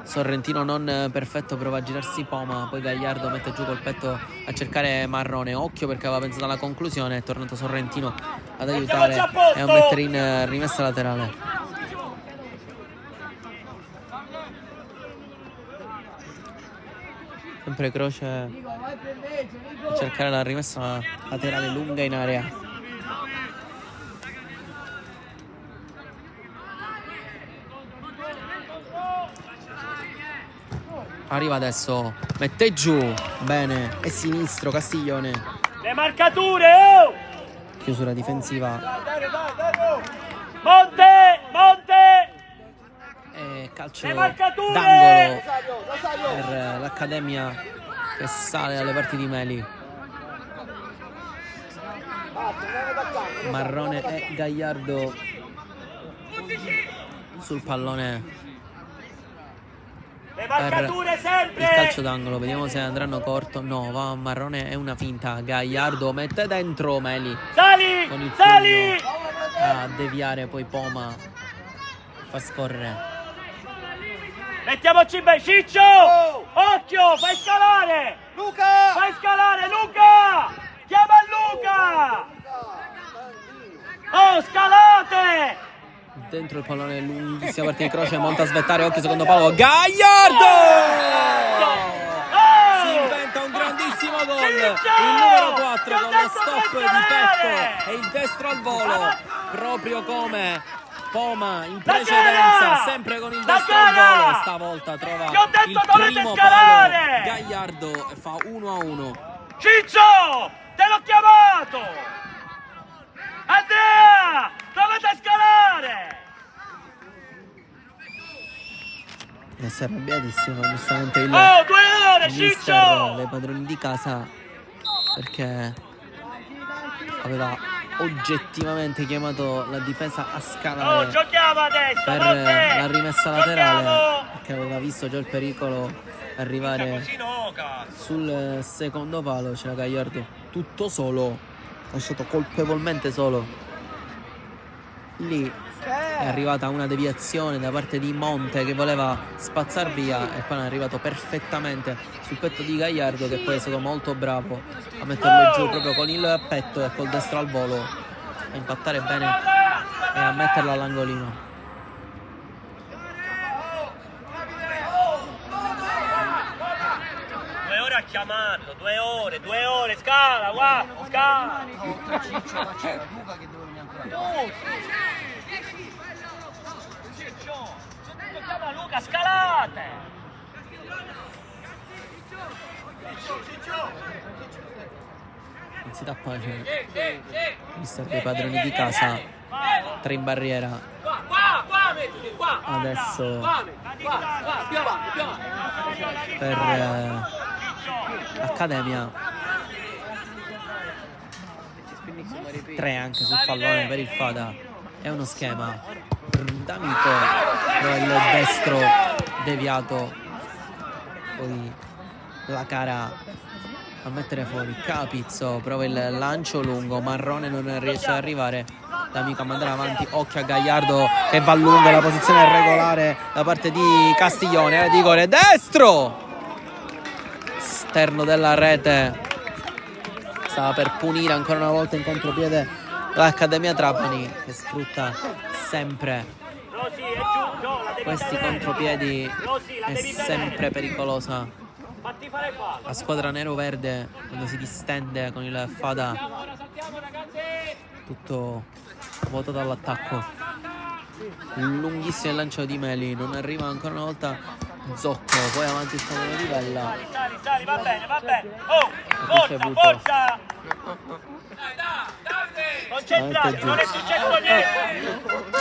Sorrentino non perfetto, prova a girarsi Poma, poi Gagliardo mette giù col petto a cercare Marrone. Occhio perché aveva pensato alla conclusione, è tornato Sorrentino ad aiutare e a mettere in rimessa laterale. Sempre croce a cercare la rimessa laterale lunga in area. Arriva adesso, mette giù, bene, e sinistro Castiglione. Le marcature, oh! Chiusura difensiva. Monte! E calcio Le marcature! d'angolo per l'Accademia che sale dalle parti di Meli. Marrone e Gagliardo sul pallone per il calcio d'angolo. Vediamo se andranno corto. No, va Marrone, è una finta. Gagliardo mette dentro Meli con il pugno a deviare, poi Poma fa scorrere. Mettiamoci bene, Ciccio! Occhio, fai scalare! Luca! Fai scalare, Luca! Chiama Luca! Oh, scalate! Dentro il pallone, lunghissima partita di croce, monta a svettare, occhio secondo palo, Gagliardo! Si inventa un grandissimo gol, il numero 4 con lo stop di petto e il destro al volo, proprio come Poma in precedenza, sempre con il destro al volo, stavolta trova il primo palo Gagliardo e fa 1-1. Ciccio, te l'ho chiamato! Andrea, dovete scalare! Si è arrabbiatissimo giustamente il 2 ore, mister Ciccio! dei padroni di casa, perché aveva oggettivamente chiamato la difesa a scalare Giochiamo adesso! per la rimessa laterale, perché aveva visto già il pericolo arrivare sul secondo palo. C'era Gagliardo tutto solo, lasciato colpevolmente solo. Lì è arrivata una deviazione da parte di Monte che voleva spazzar via e poi è arrivato perfettamente sul petto di Gagliardo, che poi è stato molto bravo a metterlo giù proprio con il petto e col destro al volo, a impattare bene e a metterlo all'angolino. A chiamarlo, 2 ore, scala, guarda, scala. Chiama Luca, scalate. Non si dà pace, mister dei padroni di casa, 3 in barriera. Adesso per l'Accademia 3 anche sul pallone per il Fada. È uno schema D'Amico, però il destro deviato poi la cara a mettere fuori. Capizzo prova il lancio lungo, Marrone non riesce ad arrivare, D'Amico a mandare avanti, occhio a Gagliardo che va lungo, la posizione è regolare da parte di Castiglione, di rigore destro, esterno della rete, stava per punire ancora una volta in contropiede l'Accademia Trapani, che sfrutta sempre questi contropiedi, è sempre pericolosa la squadra nero-verde quando si distende con il Fada tutto vuoto dall'attacco. Lunghissimo il lancio di Meli, non arriva ancora una volta Zocco, poi avanti il Samuele di Vella. Sali, va bene. Oh, forza! Concentrati, non è successo niente!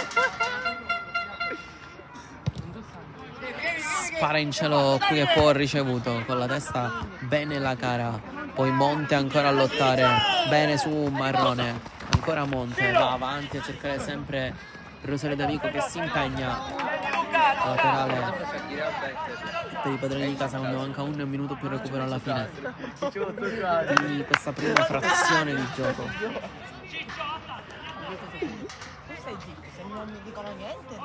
Spara in cielo qui e può ricevuto con la testa bene la cara, poi Monte ancora a lottare bene su Marrone, ancora Monte va avanti a cercare sempre Rosario D'Amico che si impegna, laterale per i padroni di casa quando manca un minuto più recupero alla fine di questa prima frazione di gioco. Stai zitto, se non mi dicono niente,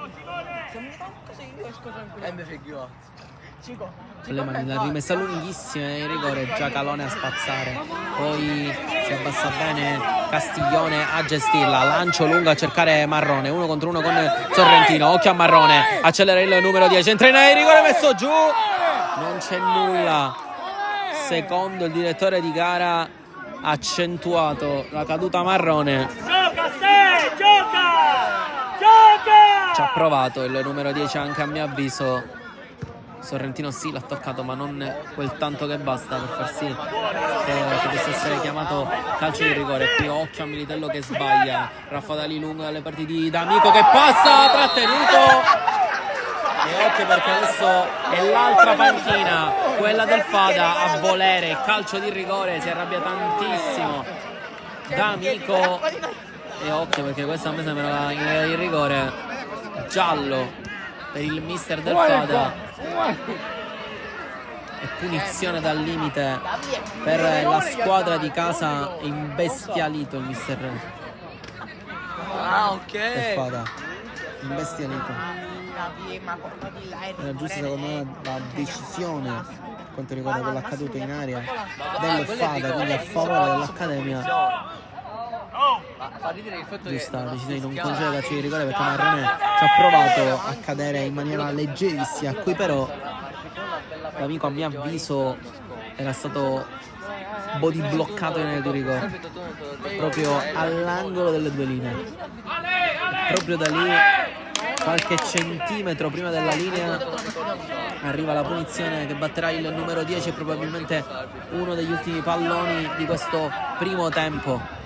se mi dicono cose io esco tranquillo. Cico, Con le mani, la rimessa lunghissima in rigore, Giacalone a spazzare, poi si abbassa bene Castiglione a gestirla, lancio lungo a cercare Marrone, 1 contro 1 con Sorrentino, occhio a Marrone, accelera il numero 10, entra in rigore, messo giù, non c'è nulla, secondo il direttore di gara accentuato la caduta Marrone. Gioca! Ci ha provato il numero 10 anche a mio avviso. Sorrentino sì, l'ha toccato, ma non quel tanto che basta per far sì che potesse essere chiamato calcio di rigore. Qui occhio a Militello che sbaglia, Raffadali lungo dalle parti di D'Amico che passa, trattenuto, e occhio perché adesso è l'altra panchina, quella del Fada, a volere calcio di rigore, si arrabbia tantissimo D'Amico, e occhio perché questa a me sembra il rigore giallo per il mister del Fada e punizione dal limite per la squadra di casa, imbestialito il mister del Fada, imbestialito. Era giusta secondo me la decisione per quanto riguarda quell'accaduto in area del Fada, quindi a favore dell'Accademia. Giusta la decisione di non concedere calcio di rigore perché Marrone ci ha provato a cadere in maniera leggerissima, qui però l'amico a mio avviso era stato body bloccato in area di rigore proprio all'angolo delle due linee, e proprio da lì qualche centimetro prima della linea arriva la punizione che batterà il numero 10 e probabilmente uno degli ultimi palloni di questo primo tempo.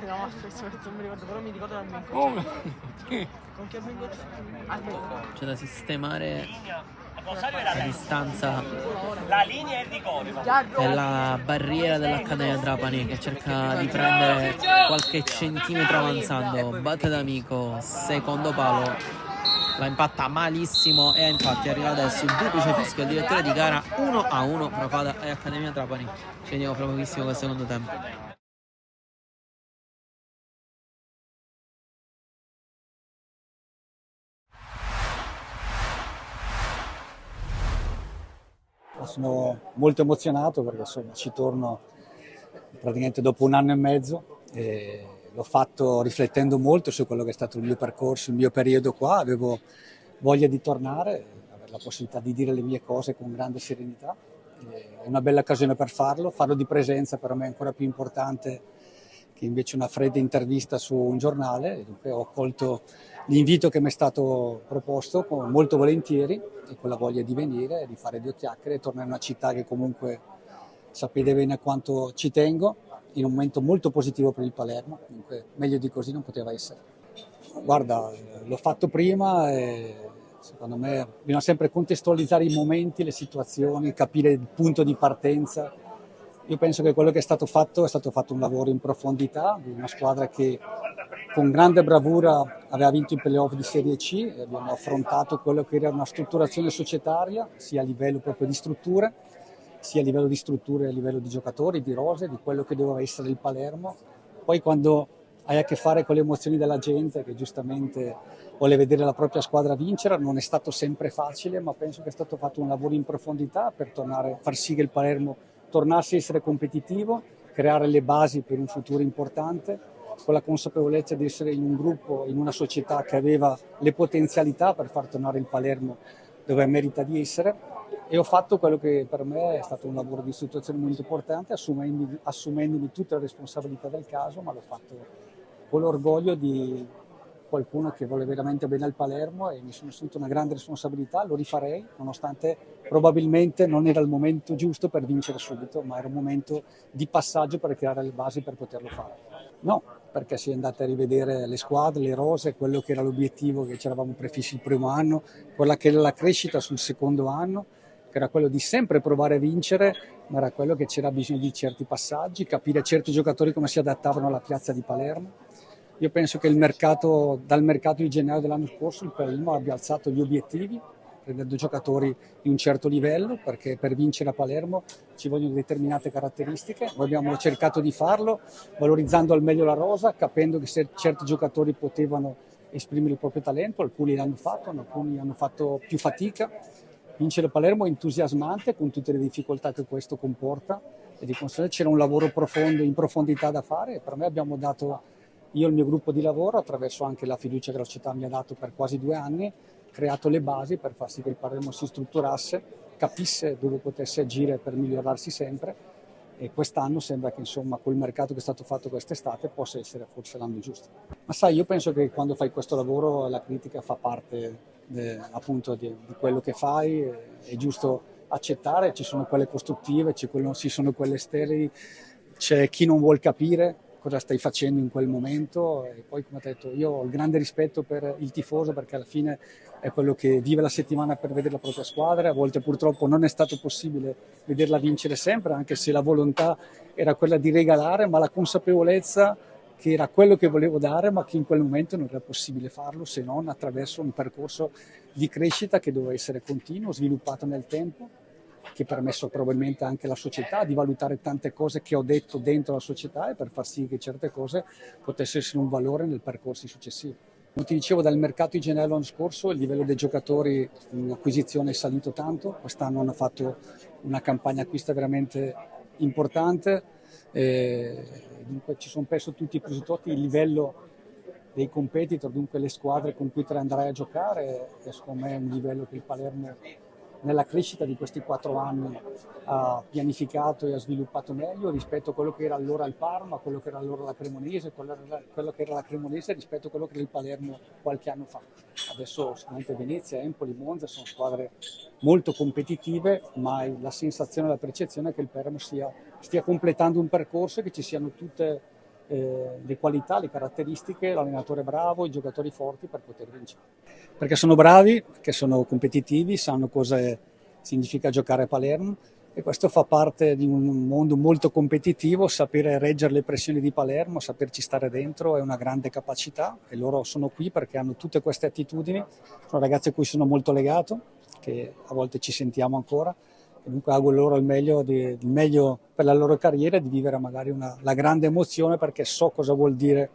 No, aspetta, non mi ricordo, però mi ricordo dal Minco. Con chi ha Minco? C'è da sistemare la distanza La linea è il rigore. della barriera dell'Accademia Trapani che cerca di prendere qualche centimetro avanzando. Batte D'Amico, secondo palo, la impatta malissimo e infatti arriva adesso il duplice fischio, il direttore di gara, 1-1 tra Fada e Accademia Trapani. Ci vediamo fra pochissimo col secondo tempo. Sono molto emozionato perché insomma ci torno praticamente dopo 1 anno e mezzo e l'ho fatto riflettendo molto su quello che è stato il mio percorso, il mio periodo qua. Avevo voglia di tornare, avere la possibilità di dire le mie cose con grande serenità. È una bella occasione per farlo di presenza per me è ancora più importante che invece una fredda intervista su un giornale. Dunque ho accolto l'invito che mi è stato proposto molto volentieri e con la voglia di venire, di fare 2 chiacchiere e tornare in una città che comunque sapete bene quanto ci tengo, in un momento molto positivo per il Palermo, dunque meglio di così non poteva essere. Guarda, l'ho fatto prima e secondo me bisogna sempre contestualizzare i momenti, le situazioni, capire il punto di partenza. Io penso che quello che è stato fatto un lavoro in profondità di una squadra che con grande bravura aveva vinto i playoff di Serie C e abbiamo affrontato quello che era una strutturazione societaria, sia a livello proprio di strutture, sia a livello di strutture, a livello di giocatori, di rose, di quello che doveva essere il Palermo. Poi quando hai a che fare con le emozioni della gente che giustamente vuole vedere la propria squadra vincere, non è stato sempre facile, ma penso che è stato fatto un lavoro in profondità per far sì che il Palermo tornasse a essere competitivo, creare le basi per un futuro importante, con la consapevolezza di essere in un gruppo, in una società che aveva le potenzialità per far tornare il Palermo dove merita di essere. E ho fatto quello che per me è stato un lavoro di situazione molto importante, assumendomi tutte le responsabilità del caso, ma l'ho fatto con l'orgoglio di qualcuno che vuole veramente bene al Palermo e mi sono assunto una grande responsabilità, lo rifarei, nonostante probabilmente non era il momento giusto per vincere subito, ma era un momento di passaggio per creare le basi per poterlo fare. No, perché si è andate a rivedere le squadre, le rose, quello che era l'obiettivo che ci eravamo prefissi il primo anno, quella che era la crescita sul secondo anno, che era quello di sempre provare a vincere, ma era quello che c'era bisogno di certi passaggi, capire certi giocatori come si adattavano alla piazza di Palermo. Io penso che dal mercato di gennaio dell'anno scorso il Palermo abbia alzato gli obiettivi, prendendo giocatori di un certo livello, perché per vincere a Palermo ci vogliono determinate caratteristiche. Noi abbiamo cercato di farlo, valorizzando al meglio la rosa, capendo che certi giocatori potevano esprimere il proprio talento, alcuni l'hanno fatto, alcuni hanno fatto più fatica. Vincere a Palermo è entusiasmante con tutte le difficoltà che questo comporta e di conseguenza c'era un lavoro profondo, in profondità da fare e per me abbiamo dato, io e il mio gruppo di lavoro, attraverso anche la fiducia che la società mi ha dato per quasi 2 anni, creato le basi per far sì che il Palermo si strutturasse, capisse dove potesse agire per migliorarsi sempre e quest'anno sembra che insomma col mercato che è stato fatto quest'estate possa essere forse l'anno giusto. Ma sai, io penso che quando fai questo lavoro la critica fa parte appunto di quello che fai, è giusto accettare, ci sono quelle costruttive, ci sono quelle sterili, c'è chi non vuol capire cosa stai facendo in quel momento e poi come ho detto io ho il grande rispetto per il tifoso perché alla fine è quello che vive la settimana per vedere la propria squadra, a volte purtroppo non è stato possibile vederla vincere sempre anche se la volontà era quella di regalare, ma la consapevolezza che era quello che volevo dare ma che in quel momento non era possibile farlo se non attraverso un percorso di crescita che doveva essere continuo, sviluppato nel tempo, che ha permesso probabilmente anche alla società di valutare tante cose che ho detto dentro la società e per far sì che certe cose potessero essere un valore nel percorso successivo. Come ti dicevo, dal mercato di gennaio l'anno scorso il livello dei giocatori in acquisizione è salito tanto, quest'anno hanno fatto una campagna acquista veramente importante, dunque ci sono perso tutti i presupposti, il livello dei competitor, dunque le squadre con cui te andrai a giocare, è secondo me un livello che il Palermo nella crescita di questi 4 anni ha pianificato e ha sviluppato meglio rispetto a quello che era allora il Parma, quello che era allora la Cremonese, quello che era la Cremonese rispetto a quello che era il Palermo qualche anno fa. Adesso sicuramente Venezia, Empoli, Monza sono squadre molto competitive, ma la sensazione e la percezione è che il Palermo stia completando un percorso e che ci siano tutte le qualità, le caratteristiche, l'allenatore bravo, i giocatori forti per poter vincere. Perché sono bravi, perché sono competitivi, sanno cosa significa giocare a Palermo e questo fa parte di un mondo molto competitivo, sapere reggere le pressioni di Palermo, saperci stare dentro è una grande capacità e loro sono qui perché hanno tutte queste attitudini, sono ragazzi a cui sono molto legato, che a volte ci sentiamo ancora. Comunque auguro loro il meglio per la loro carriera e di vivere magari la grande emozione perché so cosa vuol dire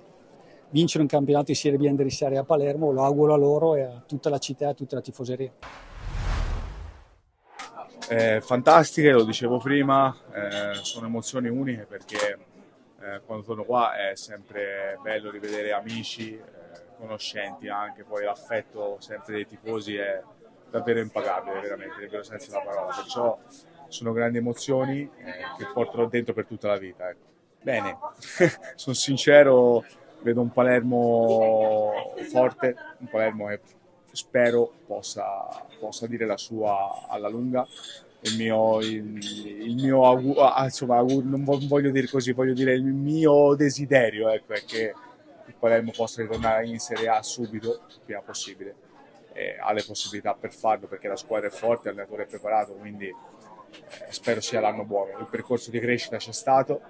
vincere un campionato di Serie B e andare in Serie A Palermo, lo auguro a loro e a tutta la città e a tutta la tifoseria. Fantastiche, lo dicevo prima, sono emozioni uniche perché quando torno qua è sempre bello rivedere amici, conoscenti anche, poi l'affetto sempre dei tifosi è davvero impagabile, veramente, nel vero senso della parola, perciò sono grandi emozioni che porterò dentro per tutta la vita. Ecco. Bene, sono sincero, vedo un Palermo forte, un Palermo che spero possa dire la sua alla lunga. Insomma, non voglio dire così, voglio dire il mio desiderio, ecco, è che il Palermo possa ritornare in Serie A subito, il prima possibile. Ha le possibilità per farlo perché la squadra è forte, l'allenatore è preparato, quindi spero sia l'anno buono. Il percorso di crescita c'è stato,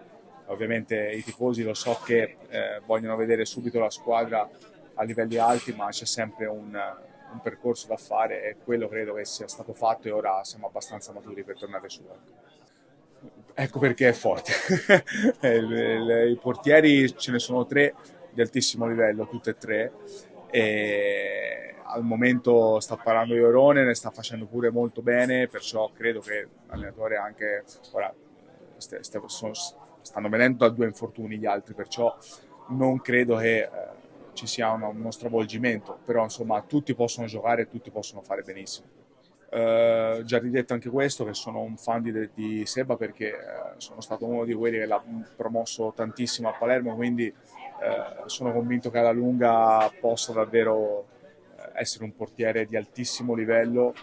Ovviamente i tifosi lo so che vogliono vedere subito la squadra a livelli alti, ma c'è sempre un percorso da fare e quello credo che sia stato fatto e ora siamo abbastanza maturi per tornare su. Ecco perché è forte. I portieri ce ne sono 3 di altissimo livello, tutte e 3, e al momento sta parlando Iorone, ne sta facendo pure molto bene, perciò credo che l'allenatore anche ora stanno venendo da 2 infortuni gli altri, perciò non credo che ci sia uno stravolgimento, però insomma tutti possono giocare e tutti possono fare benissimo. Già ridetto anche questo, che sono un fan di Seba perché sono stato uno di quelli che l'ha promosso tantissimo a Palermo, quindi sono convinto che alla lunga possa davvero essere un portiere di altissimo livello,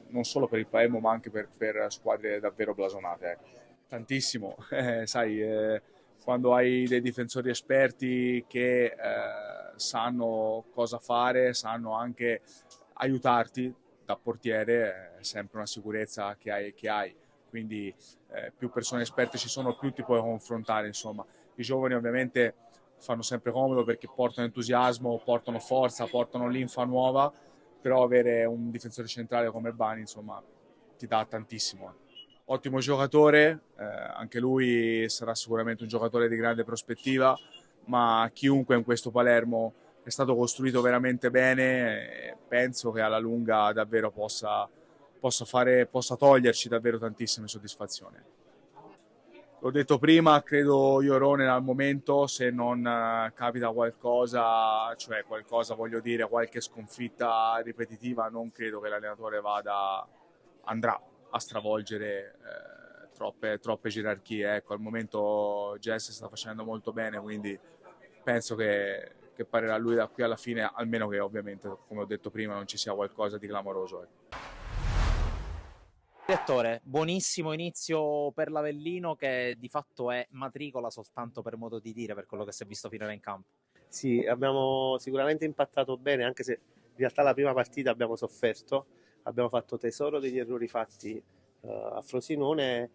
non solo per il Palermo ma anche per squadre davvero blasonate. Tantissimo, sai, quando hai dei difensori esperti che sanno cosa fare, sanno anche aiutarti da portiere, è sempre una sicurezza che hai. Quindi più persone esperte ci sono, più ti puoi confrontare, insomma. I giovani ovviamente fanno sempre comodo perché portano entusiasmo, portano forza, portano linfa nuova, però avere un difensore centrale come Bani, insomma, ti dà tantissimo. Ottimo giocatore, anche lui sarà sicuramente un giocatore di grande prospettiva, ma chiunque in questo Palermo è stato costruito veramente bene, penso che alla lunga davvero possa toglierci davvero tantissime soddisfazioni. L'ho detto prima, credo Iorone al momento, se non capita qualcosa, cioè qualcosa voglio dire, qualche sconfitta ripetitiva, non credo che l'allenatore andrà a stravolgere troppe gerarchie. Ecco, al momento Jess sta facendo molto bene, quindi penso che parlerà lui da qui alla fine, almeno che ovviamente, come ho detto prima, non ci sia qualcosa di clamoroso. Direttore, buonissimo inizio per l'Avellino che di fatto è matricola soltanto per modo di dire per quello che si è visto finora in campo. Sì, abbiamo sicuramente impattato bene, anche se in realtà la prima partita abbiamo sofferto, abbiamo fatto tesoro degli errori fatti a Frosinone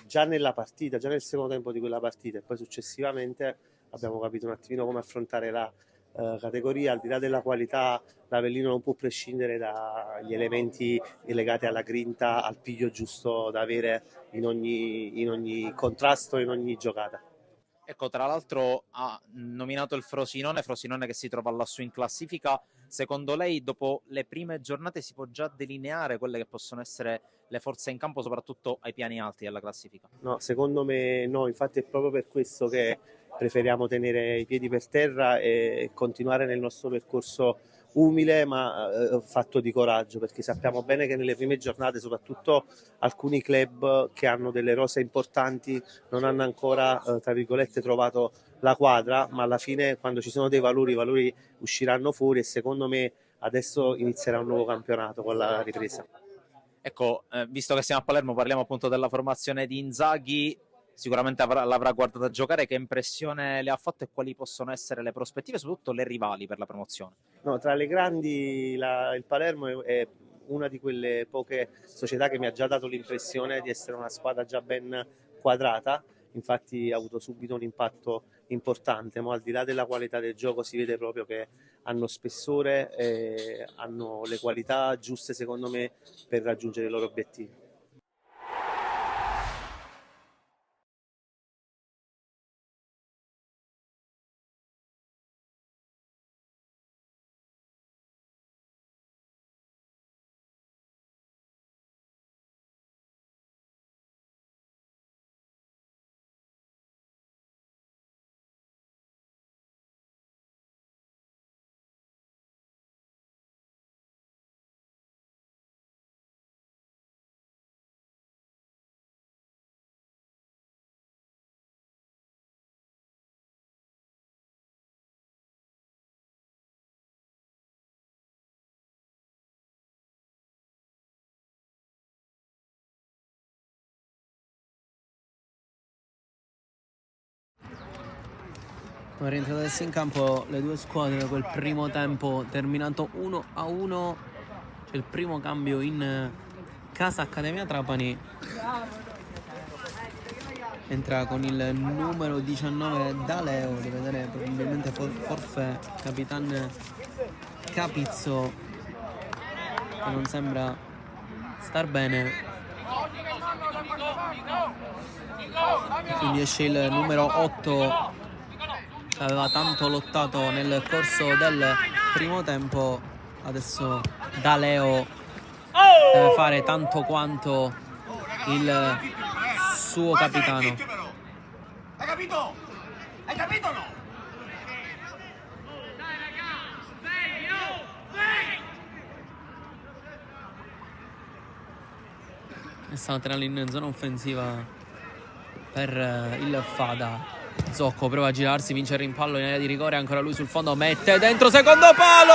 già nella partita, già nel secondo tempo di quella partita, e poi successivamente abbiamo capito un attimino come affrontare la categoria. Al di là della qualità, l'Avellino non può prescindere dagli elementi legati alla grinta, al piglio giusto da avere in ogni contrasto, in ogni giocata. Ecco, tra l'altro ha nominato il Frosinone che si trova lassù in classifica. Secondo lei, dopo le prime giornate, si può già delineare quelle che possono essere le forze in campo, soprattutto ai piani alti della classifica? No, secondo me no, infatti è proprio per questo che preferiamo tenere i piedi per terra e continuare nel nostro percorso umile ma fatto di coraggio, perché sappiamo bene che nelle prime giornate soprattutto alcuni club che hanno delle rose importanti non hanno ancora tra virgolette trovato la quadra, ma alla fine quando ci sono dei valori, i valori usciranno fuori, e secondo me adesso inizierà un nuovo campionato con la ripresa. Ecco, visto che siamo a Palermo, parliamo appunto della formazione di Inzaghi. Sicuramente l'avrà guardata giocare. Che impressione le ha fatto e quali possono essere le prospettive, soprattutto le rivali per la promozione? No, tra le grandi il Palermo è una di quelle poche società che mi ha già dato l'impressione di essere una squadra già ben quadrata, infatti ha avuto subito un impatto importante, ma al di là della qualità del gioco si vede proprio che hanno spessore e hanno le qualità giuste secondo me per raggiungere i loro obiettivi. Sono rientrate adesso in campo le due squadre da quel primo tempo terminato 1-1. C'è il primo cambio in casa Accademia Trapani. entra con il numero 19 Daleo, di vedere probabilmente forfè Capitan Capizzo, che non sembra star bene, e quindi esce il numero 8 che aveva tanto lottato nel corso del primo tempo. Adesso Daleo deve fare tanto quanto il suo capitano. Hai capito? Hai capito o no? E sta laterale in zona offensiva per il Fada. Zocco prova a girarsi, vince il rimpallo in area di rigore, ancora lui sul fondo, mette dentro, secondo palo!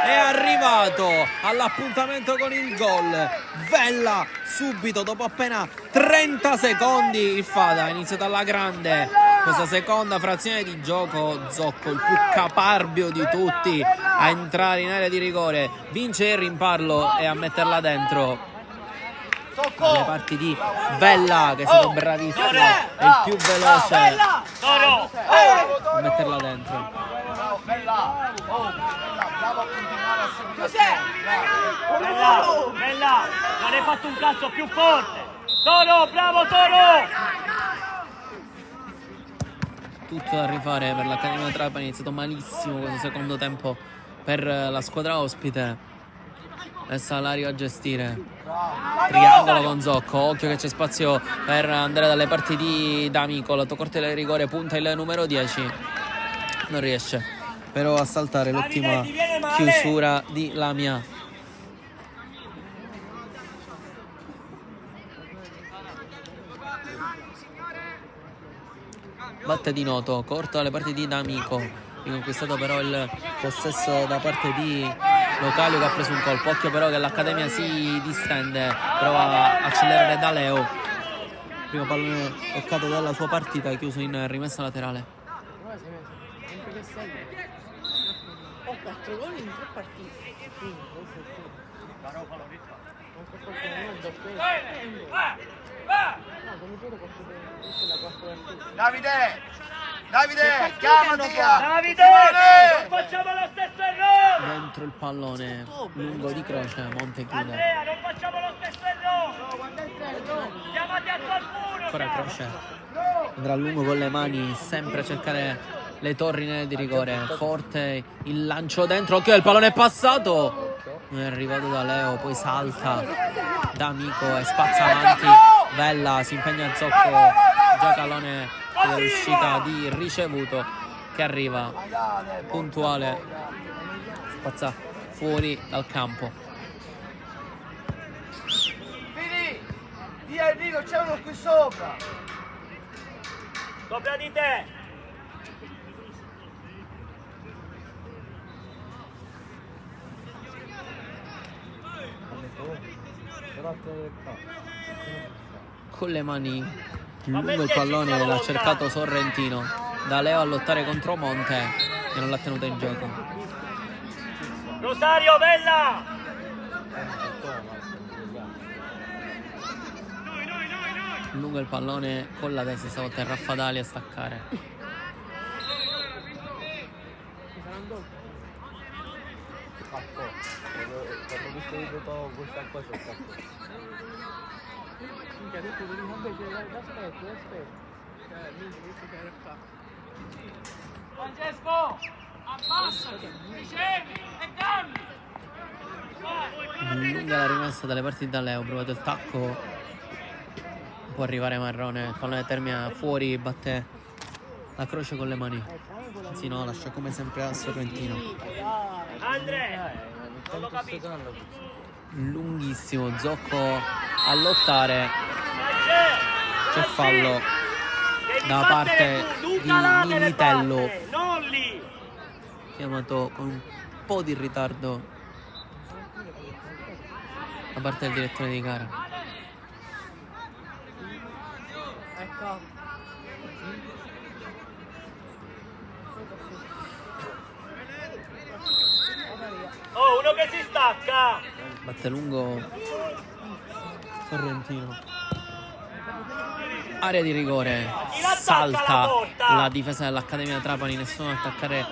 È arrivato all'appuntamento con il gol Vella subito dopo appena 30 secondi. Il Fada ha iniziato alla grande questa seconda frazione di gioco. Zocco, il più caparbio di tutti a entrare in area di rigore, vince il rimpallo e a metterla dentro. Le parti di Vella, che è stato bravissimo, è il più veloce a metterla dentro. Bella, non hai fatto un cazzo, più forte. Toro, bravo Toro. Tutto da rifare per l'Accademia Trapani. È iniziato malissimo questo secondo tempo per la squadra ospite. Adesso Lario a gestire, triangolo con Zocco, occhio che c'è spazio per andare dalle parti di D'Amico, lato corte del rigore, punta il numero 10, non riesce però a saltare l'ottima chiusura di Lamia. Batte di Noto, corto alle parti di D'Amico, riconquistato però il possesso da parte di Localio, che ha preso un colpo. Occhio però che l'Accademia si distende, prova a accelerare Daleo. Primo pallone toccato dalla sua partita, chiuso in rimessa laterale. Ho 4 gol in 3 partite. Davide, chiamati! Davide, non facciamo lo stesso errore. Dentro il pallone lungo di croce, Monte chiude. Andrea, non facciamo lo stesso errore. Chiamati a qualcuno. Ancora croce, andrà a lungo con le mani, sempre a cercare le torri nelle di rigore. Forte il lancio dentro, occhio, il pallone è passato, non è arrivato da Leo, poi salta D'Amico e spazza avanti. Vella si impegna a Zocco, Giacalone con l'uscita di ricevuto che arriva puntuale, spazza fuori dal campo. Fini! Di Enrico, c'è uno qui sopra! Sopra di te. Con le mani lungo il pallone l'ha cercato Sorrentino, da Leo a lottare contro Monte e non l'ha tenuto in gioco. Rosario, Bella. Lungo il pallone con la destra, stavolta è Raffadali a staccare. Francesco, abbassati, ricevi e cambi. Lunga la rimessa dalle parti da Leo, provato il tacco, può arrivare Marrone, il pallone termina fuori, batte la croce con le mani, anzi no, lascia come sempre a Sorrentino. Andrea, non lo capisco. Lunghissimo, Zocco a lottare, c'è fallo da parte di Militello, chiamato con un po' di ritardo da parte del direttore di gara. Oh, uno che si stacca. Batte lungo Sorrentino. area di rigore, salta la difesa dell'Accademia Trapani, nessuno ad attaccare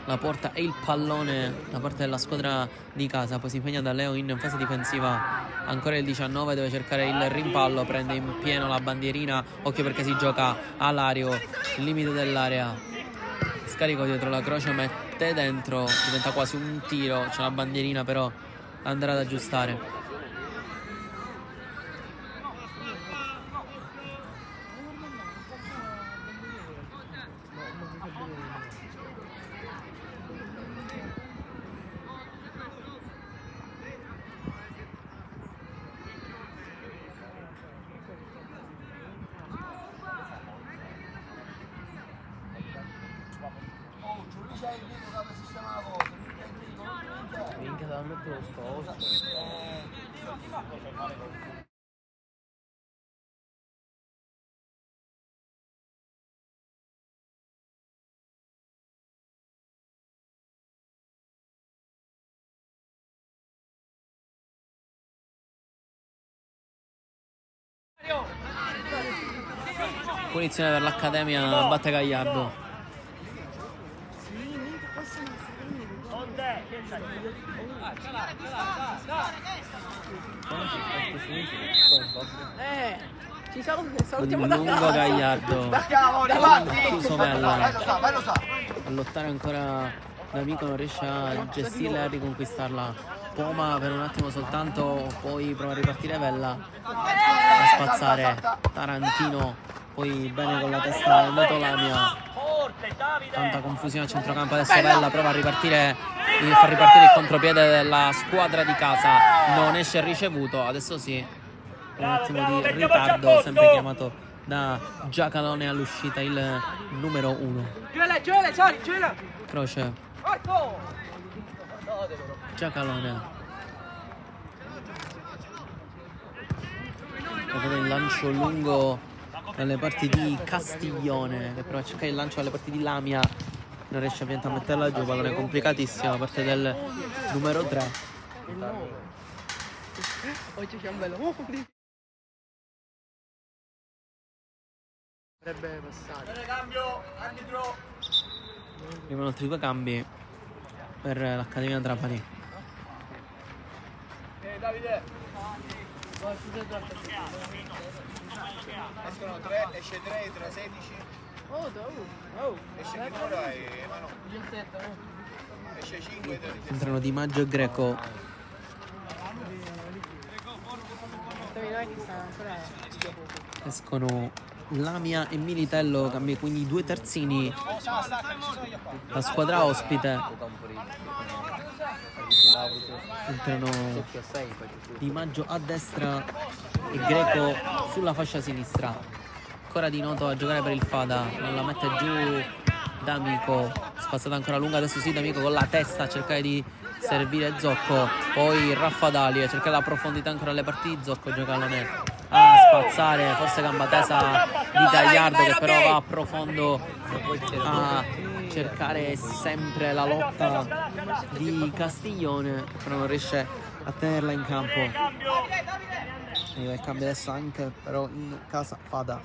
la porta e il pallone da parte della squadra di casa. Poi si impegna da Leo in fase difensiva, ancora il 19, deve cercare il rimpallo, prende in pieno la bandierina, occhio perché si gioca all'ario, il limite dell'area, scarico dietro la croce, mette dentro, diventa quasi un tiro, c'è la bandierina però andrà ad aggiustare. Minchia, da mettere lo scopo. Punizione per l'Accademia, batte Gagliardo. Ci salutiamo da lungo Gagliardo, chiuso Mella a lottare ancora D'Amico, non riesce a gestirla e a riconquistarla. Poma per un attimo soltanto, poi prova a ripartire Vella, a spazzare Tarantino, poi bene con la testa del Neto Lamia, tanta confusione a centrocampo. Adesso Vella prova a ripartire, far ripartire il contropiede della squadra di casa, non esce ricevuto. Adesso sì, un attimo di ritardo, sempre chiamato da Giacalone all'uscita il numero 1. Croce, Giacalone, vedete il lancio lungo dalle parti di Castiglione, che prova a cercare il lancio dalle parti di Lamia, non riesce ovviamente a metterla giù, pallone complicatissimo da parte del numero 3. Oggi c'è un bello. Dovrebbe passare. Cambio, arbitro. Arrivano altri 2 cambi per l'Accademia Trapani. Davide. Escono 3, esce 3 tra 16. Esce Minora e Mano. 17. Esce 5 tra 17. Entrano Di Maggio e Greco. Escono Lamia e Militello, cambi quindi 2 terzini. La squadra ospite. Entrano Di Maggio a destra e Greco sulla fascia sinistra. Ancora Di Noto a giocare per il Fada, non la mette giù D'Amico, spazzata ancora lunga, adesso sì D'Amico con la testa a cercare di servire Zocco, poi Raffadali a cercare la profondità ancora alle parti di Zocco, Giocalone a spazzare, forse gamba tesa di Gagliardo che però va a profondo a cercare sempre la lotta di Castiglione, che però non riesce a tenerla in campo. E il cambio adesso anche però in casa Fada.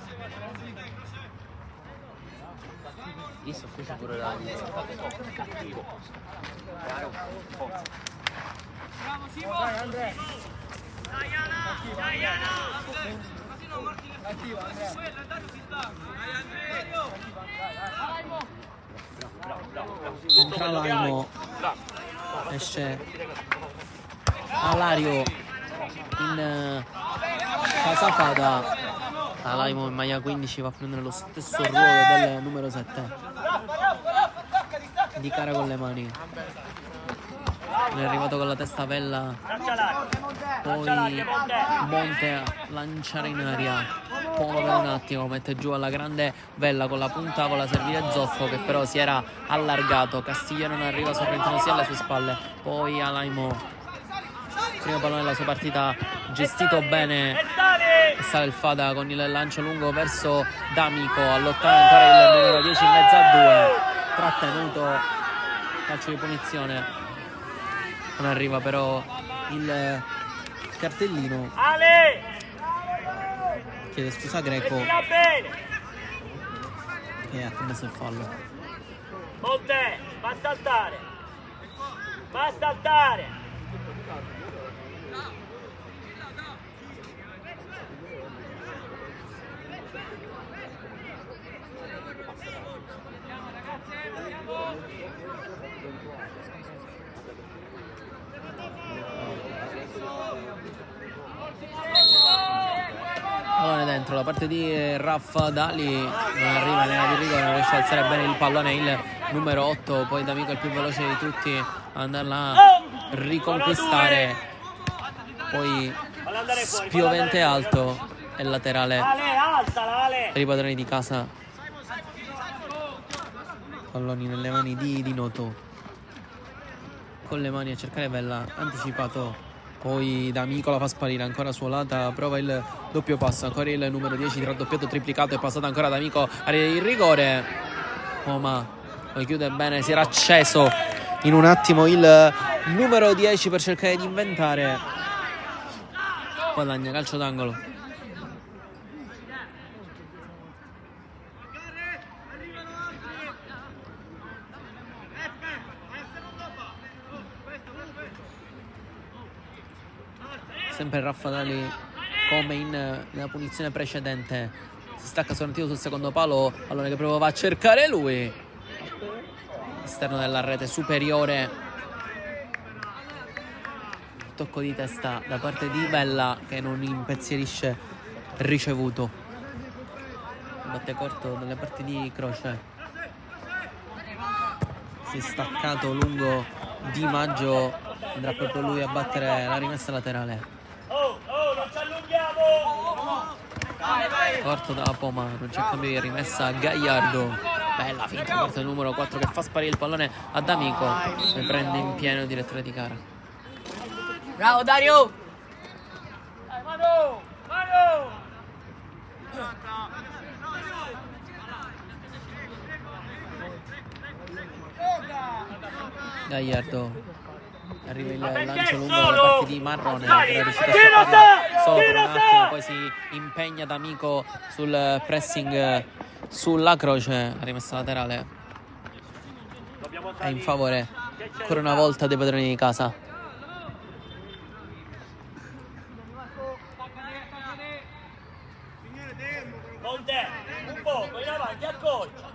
Io sto facendo pure la cattivo. Bravo Simo! Dai Andrea! Entra Laimo, esce Alario in casa Fada. Alaimo in maglia 15 va a prendere lo stesso ruolo del numero 7, di cara con le mani. È arrivato con la testa Vella, poi Monte a lanciare in aria, Poma per un attimo mette giù alla grande Vella con la punta, con la servire Zoffo che però si era allargato. Castiglione non arriva, Sorrentino sia alle sue spalle, poi Alaimo, primo pallone della sua partita, gestito bene e sale il Fada con il lancio lungo verso D'Amico, a lottare ancora il numero 10 in mezzo a 2, trattenuto, calcio di punizione. Non arriva però il cartellino. chiede scusa Greco, Tira bene. che ha commesso il fallo. Monte, va a saltare. Va a saltare. Pallone dentro da parte di Raffa Dali, non arriva in area di rigore, non riesce a alzare bene il pallone il numero 8, poi D'Amico è il più veloce di tutti a andarla a riconquistare, poi spiovente alto e laterale Ale, alzala, Ale. per i padroni di casa. Palloni nelle mani di Noto, con le mani a cercare Vella, anticipato. Poi D'Amico la fa sparire, ancora suolata, prova il doppio passo, ancora il numero 10 raddoppiato, triplicato, è passato ancora D'Amico, arriva il rigore. Ma poi chiude bene, si era acceso in un attimo il numero 10 per cercare di inventare. Guadagna calcio d'angolo. Sempre Raffa Dali come nella punizione precedente, si stacca sorrentito sul secondo palo, allora che provava a cercare lui, esterno della rete superiore, tocco di testa da parte di Vella che non impensierisce ricevuto, batte corto dalle parti di Croce, si è staccato lungo Di Maggio, andrà proprio lui a battere la rimessa laterale. Non ci allunghiamo. Corto da Poma, non c'è cambio di rimessa, Gagliardo, bella finta parte del numero 4 che fa sparire il pallone a D'Amico, ne prende in pieno direttore di gara. Bravo Dario! Dai, Manu! Manu! Gagliardo, arriva il lancio lungo da parte di Marrone, però è riuscito a stopparla sopra un attimo, poi si impegna D'Amico sul pressing sulla Croce, la rimessa laterale è in favore ancora una volta dei padroni di casa. Monte, un poco in avanti, accorcia.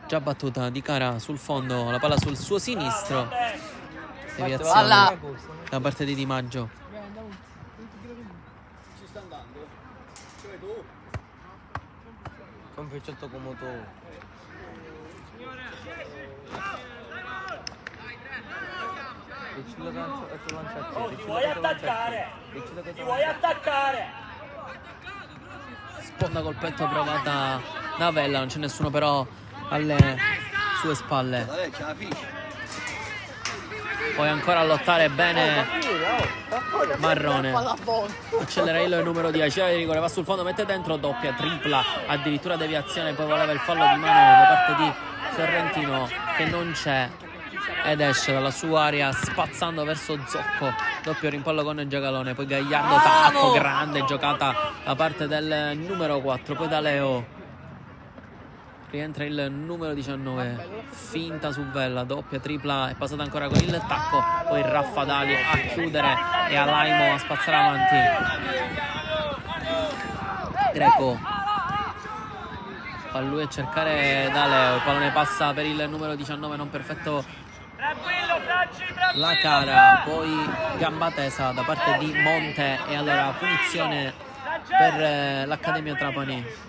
Già battuta di cara sul fondo, la palla sul suo sinistro, deviazione da parte di Di Maggio. Ci sta andando? Cioè tu? Compri 100 come tu. Ti vuoi attaccare? Ti vuoi attaccare? Sponda col petto provata da Vella, non c'è nessuno però alle sue spalle. Poi ancora a lottare bene Marrone, accelera il numero 10, rigore, va sul fondo, mette dentro, doppia, tripla, addirittura deviazione, poi voleva il fallo di mano da parte di Sorrentino che non c'è ed esce dalla sua area spazzando verso Zocco, doppio rimpallo con Giacalone, poi Gagliardo, tacco, grande giocata da parte del numero 4, poi da Leo. Rientra il numero 19, finta su Vella, doppia, tripla, è passata ancora con il tacco, poi Raffa Dali a chiudere e a Laimo a spazzare avanti. Greco fa lui a cercare da Leo, il pallone passa per il numero 19, non perfetto la cara, poi gamba tesa da parte di Monte e allora punizione per l'Accademia Trapani.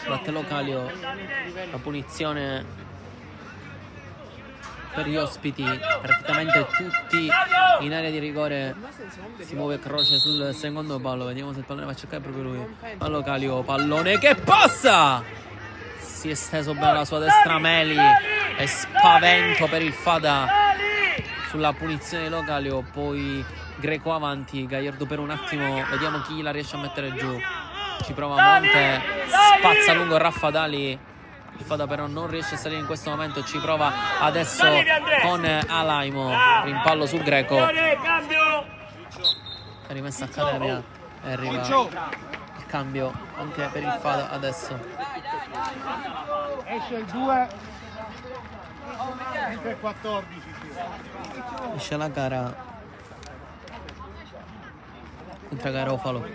Battello Calio, la punizione per gli ospiti, praticamente tutti in area di rigore. Si muove Croce sul secondo palo, vediamo se il pallone va a cercare proprio lui. Pallo Calio, pallone che passa! Si è steso bene la sua destra Meli e spavento per il Fada sulla punizione di Localio. Poi Greco avanti, Gagliardo per un attimo, vediamo chi la riesce a mettere giù. Ci prova Monte, spazza lungo Raffadali. Il Fada però non riesce a salire in questo momento, ci prova adesso con Alaimo. Rimpallo su Greco. È rimessa Accademia e arriva il cambio anche per il Fada adesso. Esce il 2 entra il 14. Esce la gara, entra Garofalo.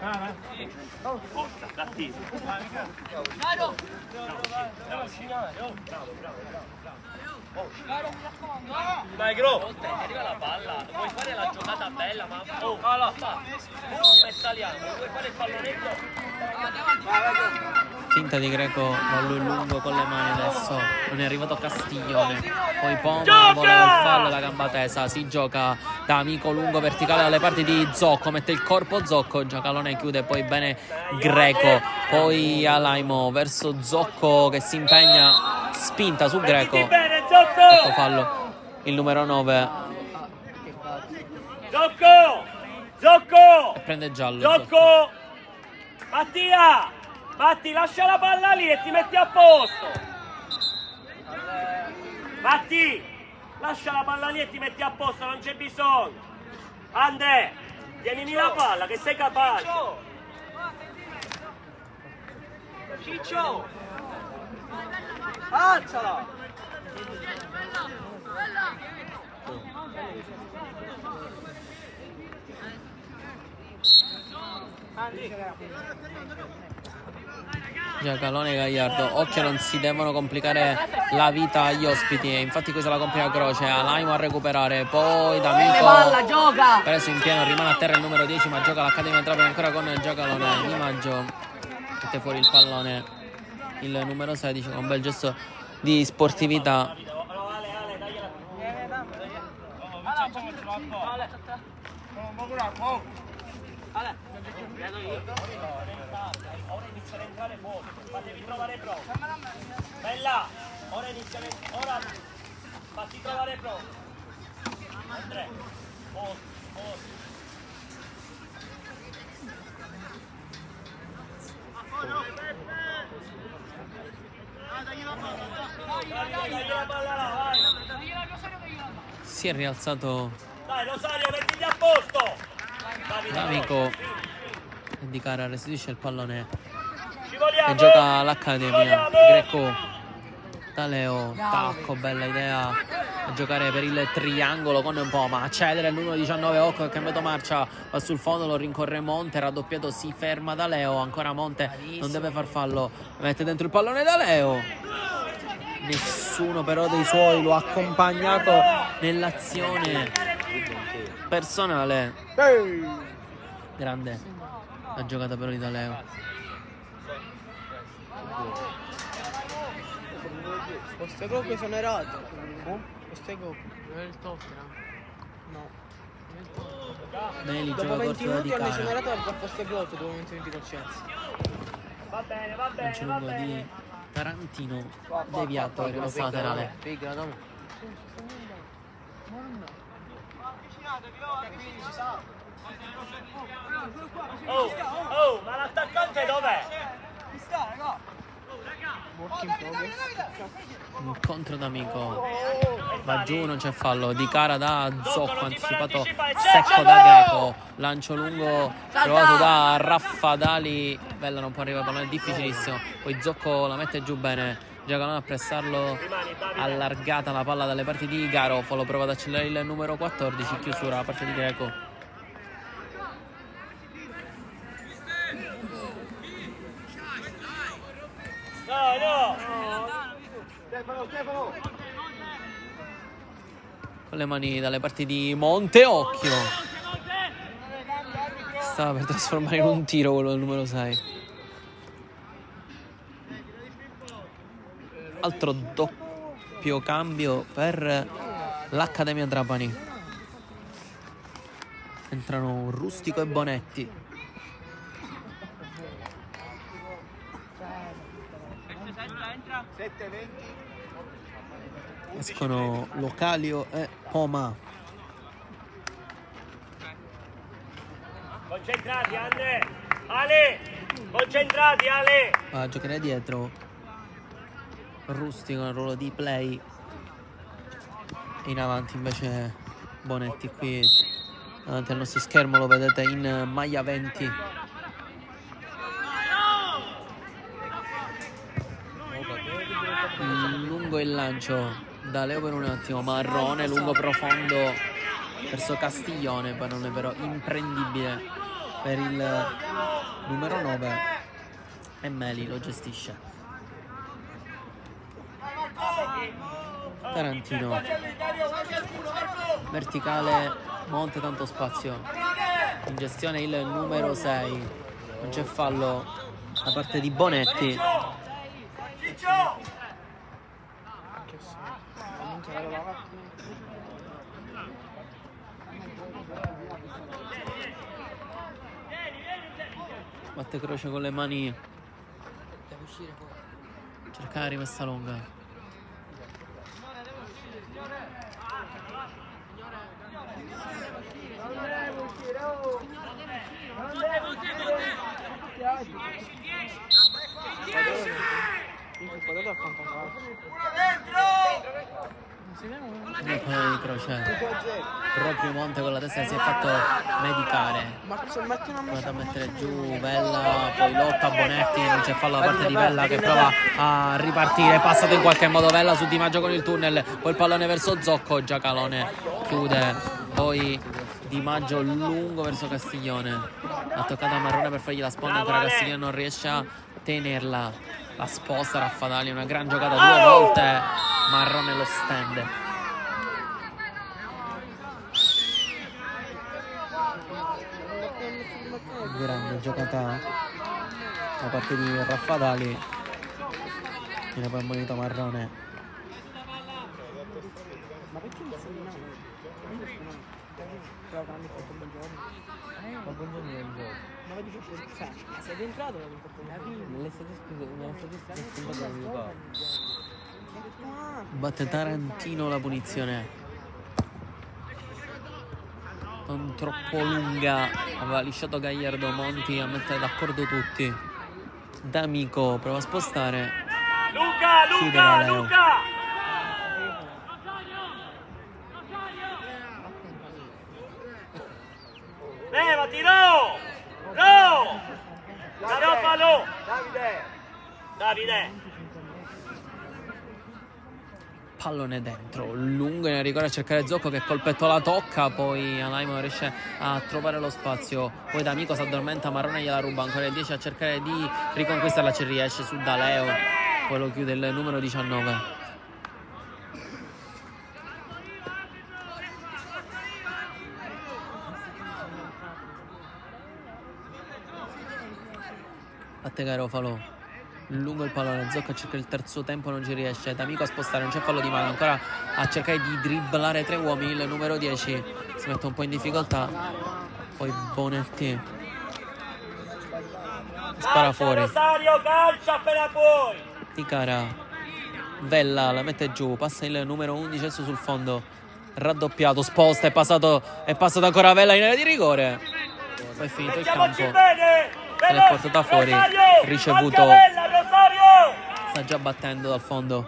Vai Gro, arriva la palla, vuoi fare la giocata bella, ma la fa. E saliamo, vuoi fare il pallonetto? Finta di Greco, ballo in lungo con le mani adesso. Non è arrivato Castiglione. Poi Poma voleva il fallo, la gamba tesa. Si gioca da amico lungo verticale dalle parti di Zocco. Mette il corpo Zocco. Giacalone chiude poi bene Greco. Poi Alaimo verso Zocco che si impegna. Spinta su Greco. Ecco fallo. Il numero 9. Zocco! E prende giallo. Zocco! Mattia! Matti, lascia la palla lì e ti metti a posto. Matti, lascia la palla lì e ti metti a posto, non c'è bisogno. Andrea, tienimi la palla che sei capace. Ciccio! Alzala! Giacalone e Gagliardo, occhio, non si devono complicare la vita agli ospiti, e infatti questa la complica Croce. Alaimo a recuperare, poi D'Amico preso in pieno, rimane a terra il numero 10 ma gioca l'Accademia Trapani ancora con Giacalone. Di Maggio mette fuori il pallone il numero 16 con un bel gesto di sportività. Ora iniziano a entrare fuori, fatevi trovare pronti. Bella, ora iniziano, ora fatti trovare pronti. Andrea, Si è rialzato. Dai Rosario, mettiti a posto. D'Amico Di Cara restituisce il pallone e gioca l'Accademia. Greco, Taleo, tacco, bella idea a giocare per il triangolo con Poma. Accedere il numero 19, Occo, ha cambiato marcia, va sul fondo, lo rincorre Monte, raddoppiato, si ferma Taleo, ancora Monte, non deve far fallo, mette dentro il pallone Taleo. Nessuno però dei suoi lo ha accompagnato nell'azione personale. Grande la giocata però di Taleo. Queste coppe sono errate. Queste coppe. Non è il Tottenham. No. Meli Dopo gioca 20 corto da Di minuti hanno Cara. esonerato al posto blocco dopo 20 minuti col Chelsea. Va bene, Lancio lungo di Tarantino, deviato, è rimasta laterale. Oh, ma l'attaccante dov'è? Incontro d'amico, va giù, non c'è fallo. Di Cara da Zocco, anticipato secco da Greco. Lancio lungo provato da Raffadali, bella, non può arrivare, pallone difficilissimo. Poi Zocco la mette giù bene. Giacalone a pressarlo, allargata la palla dalle parti di Garofalo, prova ad accelerare il numero 14, chiusura da parte di Greco. Con le mani dalle parti di Monte, occhio, stava per trasformare in un tiro quello del numero 6. Altro doppio cambio per l'Accademia Trapani. Entrano Rustico e Bonetti. Escono Localio e Poma. Concentrati, Ale! Ale! Concentrati, Ale! Va a giocare dietro Rustico nel ruolo di play. E in avanti invece Bonetti. Qui davanti al nostro schermo lo vedete in maglia 20. Lungo il lancio da Leo per un attimo, Marrone, lungo profondo verso Castiglione, poi non è però imprendibile per il numero 9 e Meli lo gestisce. Tarantino, verticale, Monte, tanto spazio, in gestione il numero 6, non c'è fallo da parte di Bonetti. Batte croce con le mani, cerca la rimessa lunga. Nel pallone di croce proprio Monte con la testa si è fatto medicare, provato a mettere giù Vella, poi lotta Bonetti, non c'è fallo da parte di Vella che prova a ripartire, passato in qualche modo Vella su Di Maggio con il tunnel, poi il pallone verso Zocco, Giacalone chiude, poi Di Maggio lungo verso Castiglione, ha toccato a Marrone per fargli la sponda, ancora Castiglione non riesce a tenerla, la sposta Raffadali, una gran giocata, 2 volte Marrone lo stende. Grande giocata da parte di Raffadali, viene poi ammonito Marrone. Ma perché non sei in ma buongiorno è il gioco. Ma vedi che sei rientrato nelle statistiche Batte Tarantino la punizione non troppo lunga, aveva lisciato Gagliardo, Monti a mettere d'accordo tutti. D'Amico prova a spostare, Luca! Levati, no! Garofalo! Davide! pallone dentro, lungo in rigore a cercare Zocco che col petto la tocca, poi Alaimo riesce a trovare lo spazio, poi D'Amico si addormenta, Marrone gliela ruba, ancora il 10 a cercare di riconquistarla, ci riesce su Daleo, poi lo chiude il numero 19. Batte Garofalo, lungo il pallone, Zocco cerca il terzo tempo, non ci riesce, D'Amico a spostare, non c'è fallo di mano, ancora a cercare di dribblare 3 uomini, il numero 10 si mette un po' in difficoltà, poi Bonetti spara fuori, Rosario, calcia appena puoi. Ticara, Vella la mette giù, passa il numero 11 adesso sul fondo, raddoppiato, sposta, è passato ancora Vella in area di rigore, poi è finito il campo, se l'è portata fuori, ricevuto, sta già battendo dal fondo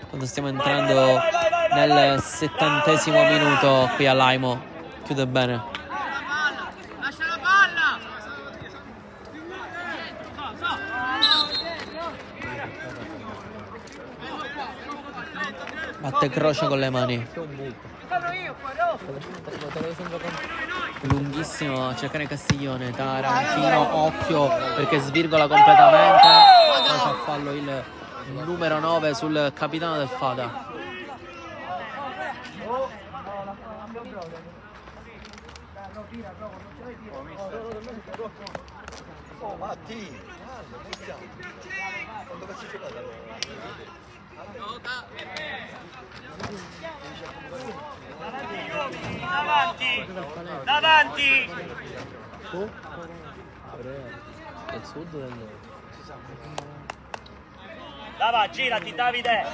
quando stiamo entrando nel 70° minuto qui all'Aimo. Chiude bene, batte croce con le mani, lunghissimo a cercare Castiglione, Tarantino, occhio perché svirgola completamente, poi fa fallo il numero 9 sul capitano del Fada. Oh Matti, dove si gioca? avanti! Del sud o del nord? Dava, girati Davide!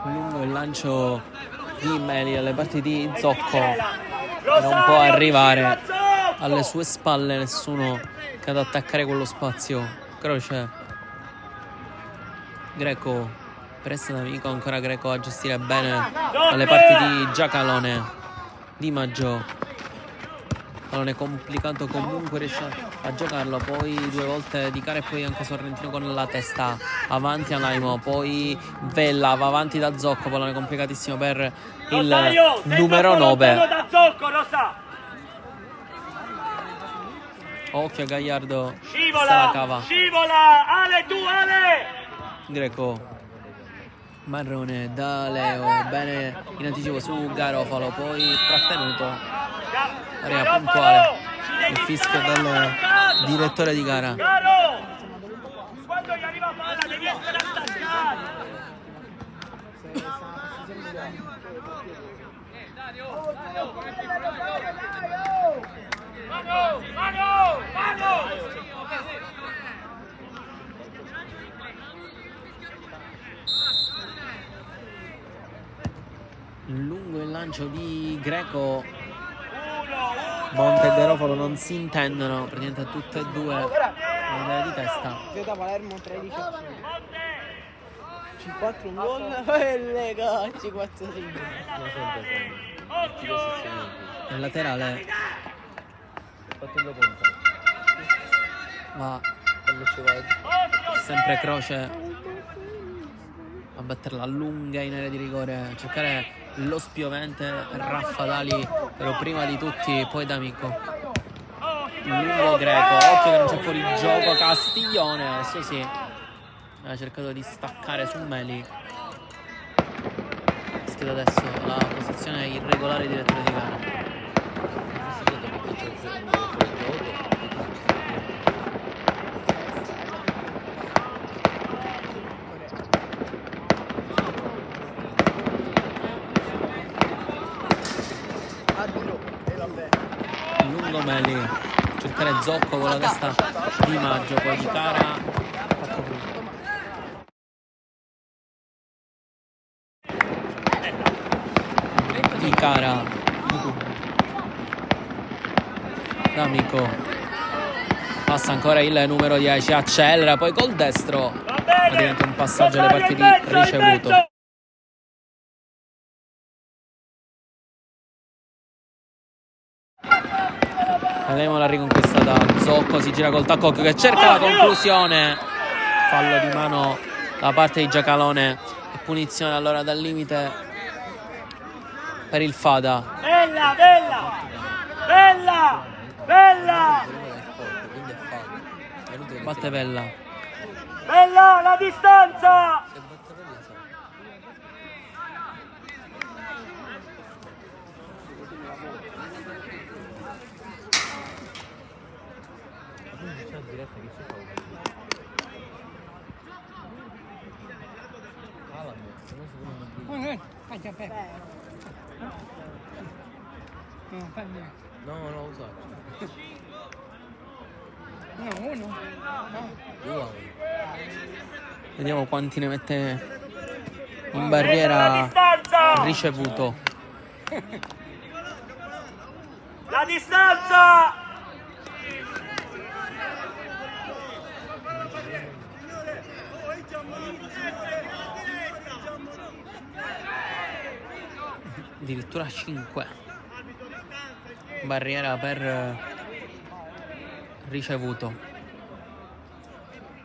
Lungo il lancio di Meli alle parti di Zocco. Rosario, Non può arrivare vicino a Zocco! alle sue spalle nessuno che ad attaccare quello spazio. Croce. Greco presta d'amico, ancora Greco a gestire bene alle parti di Giacalone. Di Maggio. Pallone complicato, comunque riesce a giocarlo. Poi 2 volte Di Cara e poi anche Sorrentino con la testa avanti a Laimo. Poi Vella va avanti da Zocco. Pallone complicatissimo per il Rosario, sei numero troppo 9. lontano da Zocco, Rosa! Occhio a Gagliardo. Se la Scivola! cava. Scivola! Ale, tu, Ale! Greco. Marrone da Leo. Bene in anticipo su Garofalo. Poi trattenuto. Area puntuale. Il fischio del direttore di gara. Caro! Quando gli arriva palla devi essere attaccato! Mano! Mano! Mano! Lungo il lancio di Greco. Monte e Garofalo non si intendono, praticamente tutte e due un'idea di testa. Da Palermo 13 5-4 un gol e Lega 5-4 Il laterale va sempre Croce a batterla lunga in area di rigore, a cercare lo spiovente Raffadali, però prima di tutti poi D'Amico. Lungo Greco, occhio che non c'è fuori gioco. Castiglione, adesso sì, ha cercato di staccare su Meli. Scheda adesso la posizione irregolare di direttore di gara. Lungo Meli, cercare Zocco con la testa di Maggio, poi Di Cara. Di Cara. D'Amico. Passa ancora il numero 10, accelera, poi col destro. Praticamente un passaggio alle parti di ricevuto. Vedremo la riconquistata. Zocco si gira col tacco che cerca la conclusione. Fallo di mano da parte di Giacalone e punizione allora dal limite per il Fada. Bella, bella! Bella! Bella! Batte Bella. Bella la distanza! No, non l'ho usato. No, uno. Vediamo quanti ne mette in barriera ricevuto. La distanza! Addirittura 5. Barriera per ricevuto.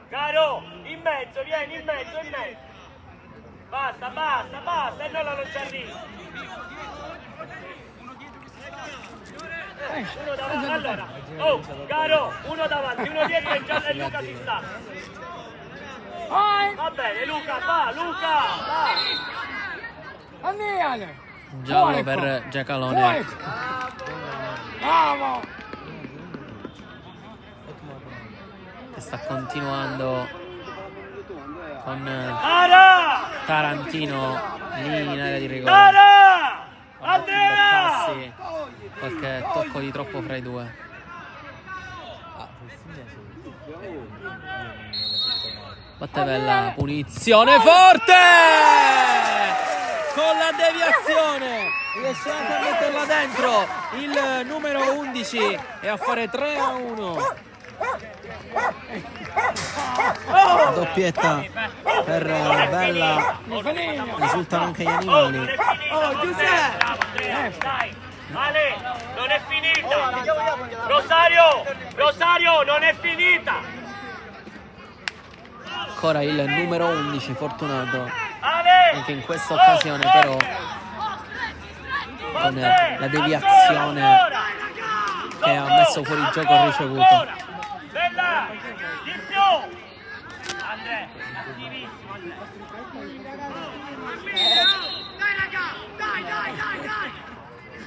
Caro, in mezzo, vieni in mezzo, in mezzo. Basta, basta, basta, e non ci arrivi. Uno davanti, allora. Oh, caro, uno davanti, uno dietro e Luca si sta. Va bene, Luca, va, Luca, va. Giallo per Giacalone. Bravo! Che sta continuando con Cara! Tarantino lì in area di rigore. Cara! Andrea! Qualche tocco di troppo fra i due. Battevella, punizione forte! Con la deviazione riesce anche a metterla dentro il numero 11 e a fare 3-1. Doppietta per Bella, risultano anche gli animali. Oh, Giuseppe! Ale, non è finita! Rosario, non è finita! Ancora il numero 11, Fortunato. Anche in questa occasione però con la deviazione che ha messo fuori gioco il ricevuto. Bella! Di più! Andrea, attivissimo Andrea.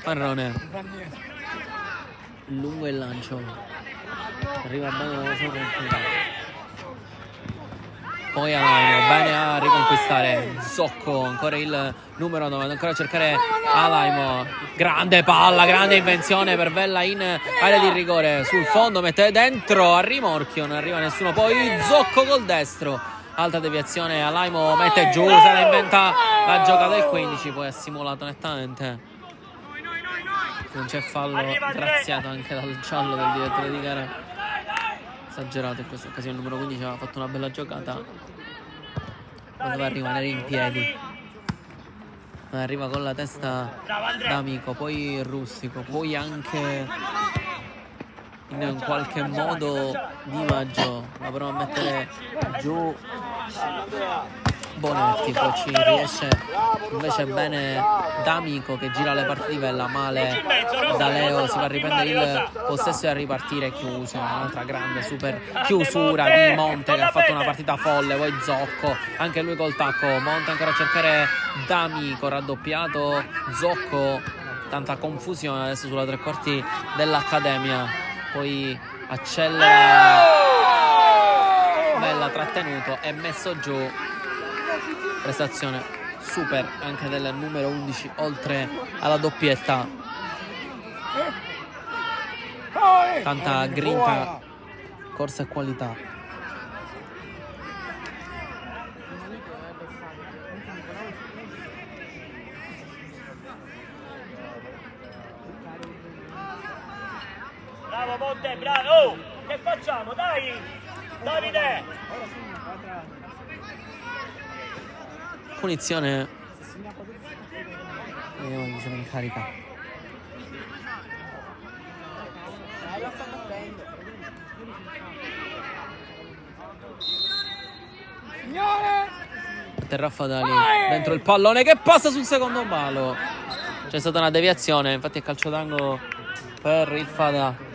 Marrone, lungo il lancio, arriva bene la sorrentino. Poi Alaimo, bene a riconquistare Zocco, ancora il numero 9, ancora a cercare Alaimo. Grande palla, grande invenzione per Bella in area di rigore, sul fondo mette dentro a rimorchio, non arriva nessuno, poi Zocco col destro, altra deviazione, Alaimo mette giù, se la inventa la giocata del 15, poi ha simulato nettamente. Non c'è fallo, graziato anche dal giallo del direttore di gara. Esagerato in questa occasione, il numero 15 aveva fatto una bella giocata, ma doveva rimanere in piedi. Arriva con la testa d'Amico, poi Rustico, poi anche in qualche modo Di Maggio. La prova a mettere giù Bonetti, poi ci riesce invece bene D'Amico che gira le parti di Bella, male da Leo, si va a riprendere il possesso e a ripartire chiuso. Un'altra grande super chiusura di Monte che ha fatto una partita folle, poi Zocco anche lui col tacco, Monte ancora a cercare D'Amico, raddoppiato Zocco, tanta confusione adesso sulla tre quarti dell'Accademia, poi accelera Bella, trattenuto e messo giù. Prestazione super anche del numero 11 oltre alla doppietta, tanta grinta, corsa e qualità. Bravo Monte, bravo! Oh, che facciamo? Dai! Davide! Punizione, vediamo chi se ne incarica. Terra Fadali dentro il pallone che passa sul secondo palo. C'è stata una deviazione, infatti è calcio d'angolo per il Fada.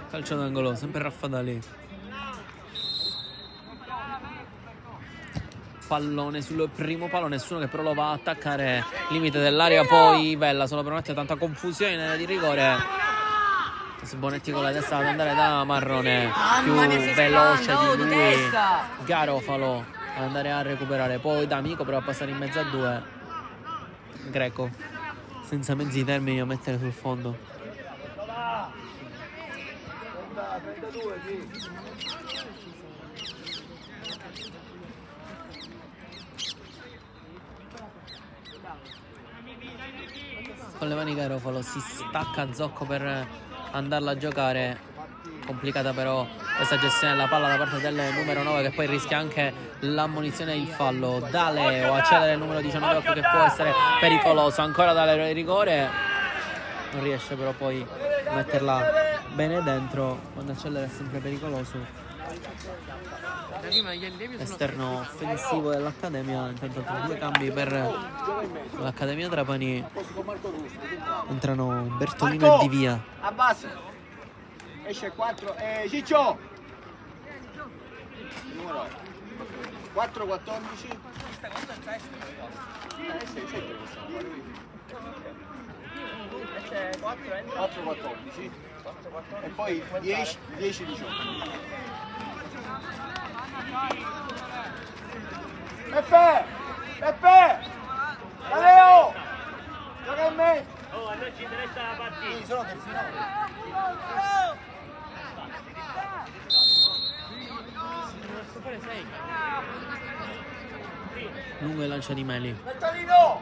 Calcio d'angolo, sempre Raffadali. Pallone sul primo palo, nessuno che però lo va a attaccare, limite dell'area, poi Bella solo per un attimo, tanta confusione in area di rigore. Bonetti con la testa ad andare da Marrone, più veloce di lui Garofalo ad andare a recuperare, poi D'Amico però a passare in mezzo a due, Greco senza mezzi termini a mettere sul fondo. Con le mani Garofalo si stacca Zocco per andarla a giocare, complicata però questa gestione della palla da parte del numero 9 che poi rischia anche l'ammonizione e il fallo. Da Leo accelera il numero 19 che può essere pericoloso, ancora da Leo di rigore, non riesce però poi a metterla bene dentro, quando accelera è sempre pericoloso. Esterno offensivo dell'Accademia, intanto due cambi per l'Accademia Trapani, entrano Bertolino e Di Via. Esce 4. Ciccio! Numero 4, 14. Quanto è il sesto? 4, 14. E poi 10, 18. Peppe! Peppe! Leo! Gioca in me! Oh, a noi ci interessa la partita. Sono del finale. Lungo il lancio di Meli. Mettalino!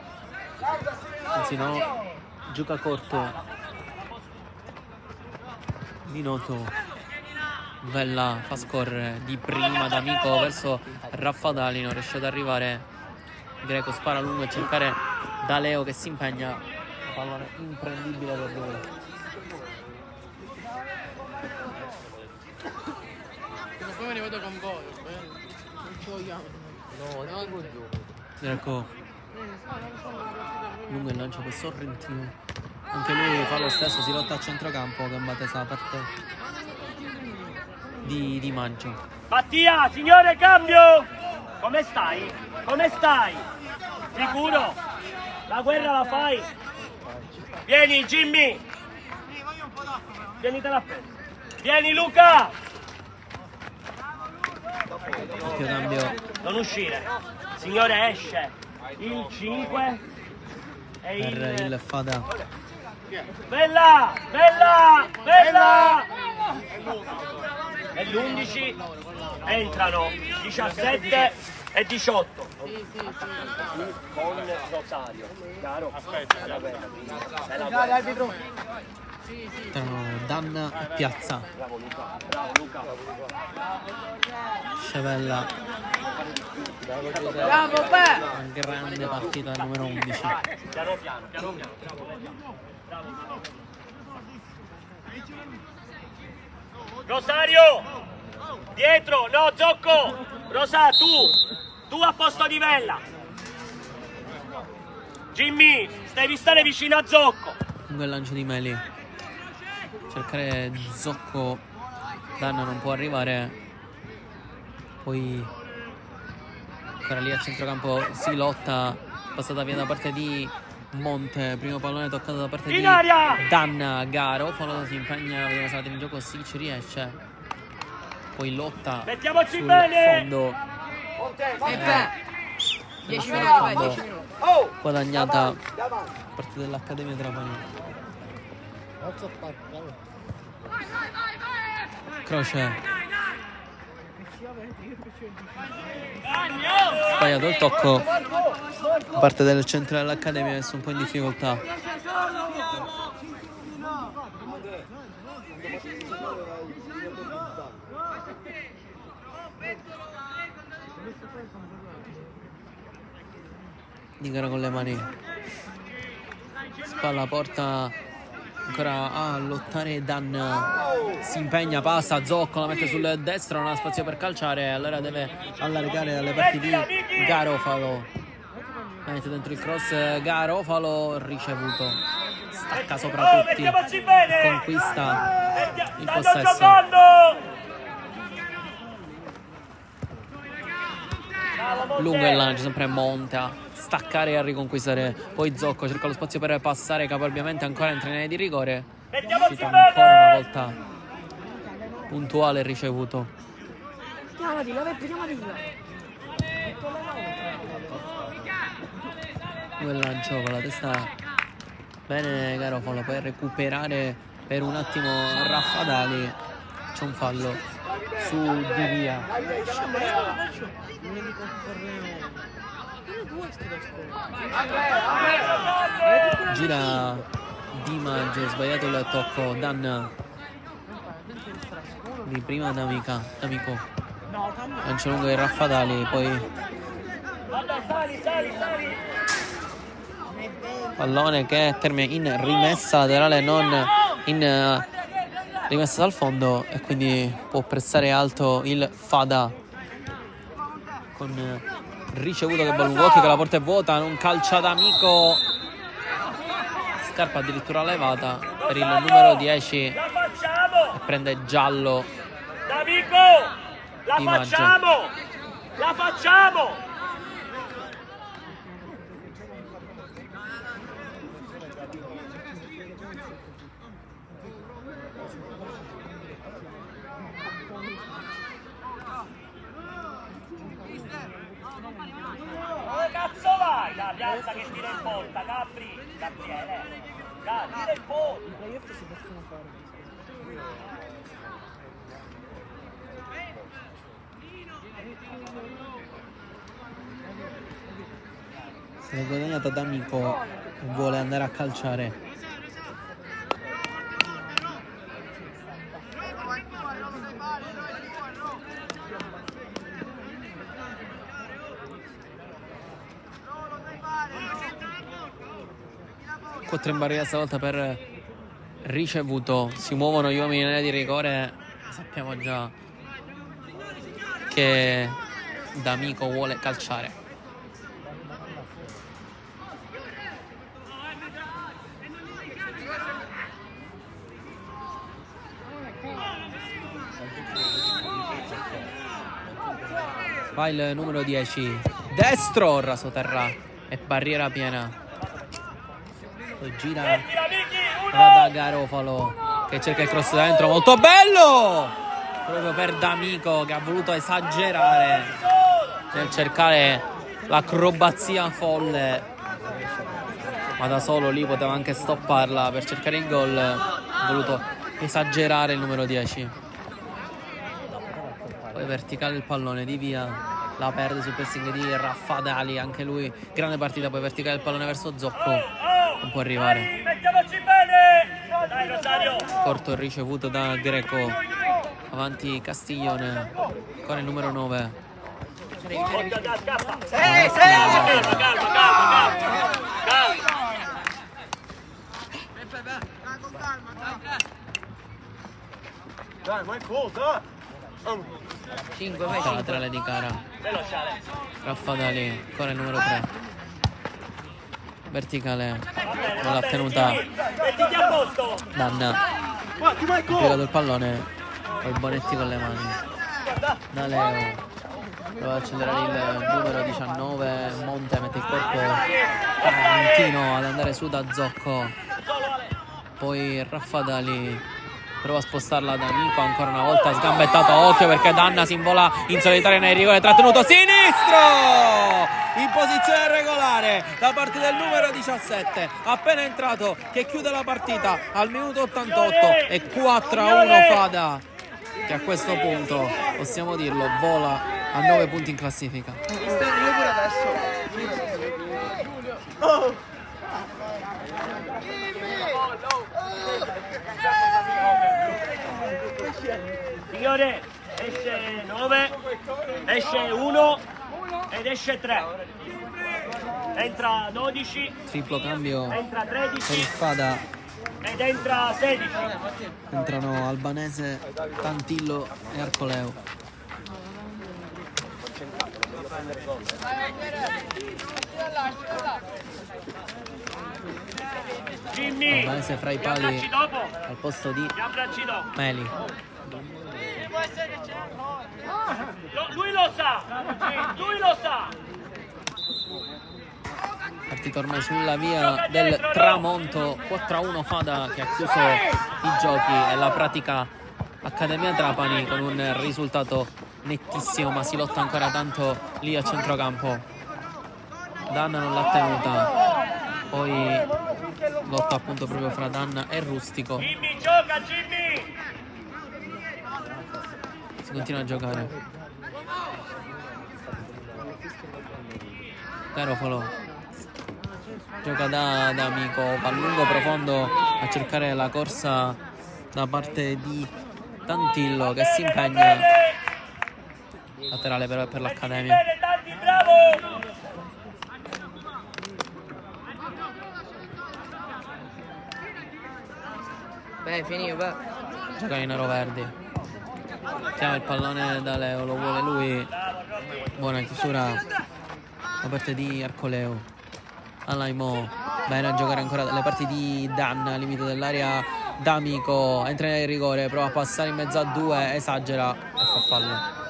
Anzi no, gioca corto. Minotto. Bella, fa scorrere di prima D'Amico verso Raffadali, non riesce ad arrivare. Greco spara lungo a cercare da Leo che si impegna. Pallone imprendibile per lui. Poi me ne vado con voi, non ci vogliamo. No, no, giù. Greco. Lungo il lancio per Sorrentino. Anche lui fa lo stesso, si lotta a centrocampo, gambata da parte di Maggio. Mattia, signore, cambio! Come stai? Come stai? Sicuro? La guerra la fai? Vieni, Jimmy! Vieni, te la prendo. Vieni, Luca! Doppio cambio. Non uscire. Signore, esce. Il 5 e Per il Fada. Bella! Bella! Bella! E l'11 entrano 17 e 18 con Rosario. Chiaro? Aspetta, Dai, arbitro! Entrano Danna e Piazza. Bravo Luca, bravo Luca. Scevella. Bravo, Una grande partita al numero 11. Piano piano, piano piano. Bravo. Rosario! Dietro, no, Zocco! Rosa, tu a posto di Vella. Jimmy, devi stare vicino a Zocco. Lungo il lancio di Meli. Cercare Zocco. Danna non può arrivare. Poi ancora lì a centrocampo si lotta. Passata via da parte di Monte. Primo pallone toccato da parte di Danna. Garofalo si impegna. Vediamo se la tiene in gioco. Sì, ci riesce. Poi lotta Mettiamoci sul bene. fondo. 10 Fondo. minuti, 10 minuti. Guadagnata da parte dell'Accademia Trapani. Croce. Sbagliato il tocco. Parte del centro dell'Accademia, messo un po' in difficoltà. Di gara con le mani. Spalla, porta ancora a lottare Danna. Si impegna, passa, Zocco la mette sul destro, non ha spazio per calciare, allora deve allargare dalle parti di Garofalo. Mette dentro il cross Garofalo, ricevuto. Stacca sopra tutti. Conquista il possesso. Lungo il lancio, sempre Monte a staccare e a riconquistare. Poi Zocco cerca lo spazio per passare caparbiamente, ancora entra in area di rigore. Uscita ancora una volta puntuale e ricevuto. Quel lancio con la testa bene Garofalo, poi recuperare per un attimo Raffadali. C'è un fallo su Di Via. Gira Di Maggio, sbagliato il tocco. Danna di prima D'Amico. Lancio lungo di Raffadali, poi pallone che termina in rimessa laterale, non in rimessa dal fondo, e quindi può pressare alto il Fada con ricevuto che Balungocchi, che la porta è vuota, non calcia D'Amico, scarpa addirittura levata per il numero 10, e prende giallo. D'Amico, la Di Maggio. facciamo! La facciamo! Dove cazzo vai? La piazza che tira in porta, Gabriele. Dai, tira in porta. Se l'è guadagnata D'Amico e vuole andare a calciare. Quattro in barriera stavolta per ricevuto. Si muovono gli uomini in area di rigore. Sappiamo già che D'Amico vuole calciare. Va il numero 10, destro, rasoterra e barriera piena. Poi gira da Garofalo che cerca il cross da dentro, molto bello! Proprio per D'Amico che ha voluto esagerare nel cercare l'acrobazia folle, ma da solo lì poteva anche stopparla per cercare il gol. Ha voluto esagerare il numero 10. Poi verticale il pallone di Via, la perde sul pressing di Raffadali, anche lui grande partita. Poi verticale il pallone verso Zocco, non può arrivare. Mettiamoci bene! Dai Rosario! Corto ricevuto da Greco, avanti Castiglione, con il numero 9. Scappa! Calma! Dai, ma è cosa? 5, vai 5. Laterale di cara, Veloce. Raffadali, ancora il numero 3. Verticale, non l'ha tenuta Mettiti a posto! Danna. Ha piegato il pallone, poi Bonetti con le mani. Da Leo. Prova ad accelerare il numero 19, Monte mette il corpo, Tarantino ad andare su da Zocco. Poi Raffadali prova a spostarla da D'Amico, ancora una volta sgambettato, occhio perché Danna si invola in solitaria nei rigore, trattenuto sinistro in posizione regolare da parte del numero 17, appena entrato, che chiude la partita al minuto 88 e 4-1 Fada, che a questo punto, possiamo dirlo, vola a 9 punti in classifica. Signore, esce 9, esce 1 ed esce 3. Entra 12, Triplo cambio entra per il 13 Fada. ed entra 16. Entrano Albanese, Tantillo e Arcoleo. Jimmy, Albanese fra i pali abbracci dopo. al posto di Ti abbracci dopo. Meli. Lui lo sa, lui lo sa. Partito ormai sulla via del tramonto. 4-1 Fada che ha chiuso i giochi e la pratica Accademia Trapani con un risultato nettissimo, ma si lotta ancora tanto lì a centrocampo. Danna non l'ha tenuta, poi lotta appunto proprio fra Danna e Rustico. Jimmy, gioca Jimmy. Si continua a giocare. Garofalo gioca da D'Amico, palla lungo profondo a cercare la corsa da parte di Tantillo che si impegna. Laterale però per l'Accademia. Bene, Tanti, bravo. Beh, finito, va. Gioca in nero-verdi. Chiama il pallone da Leo, lo vuole lui. Buona chiusura da parte di Arcoleo. Alaimo Bene a giocare ancora dalle parti di Dan, al limite dell'area D'Amico, entra nel rigore, prova a passare in mezzo a due, esagera e fa fallo.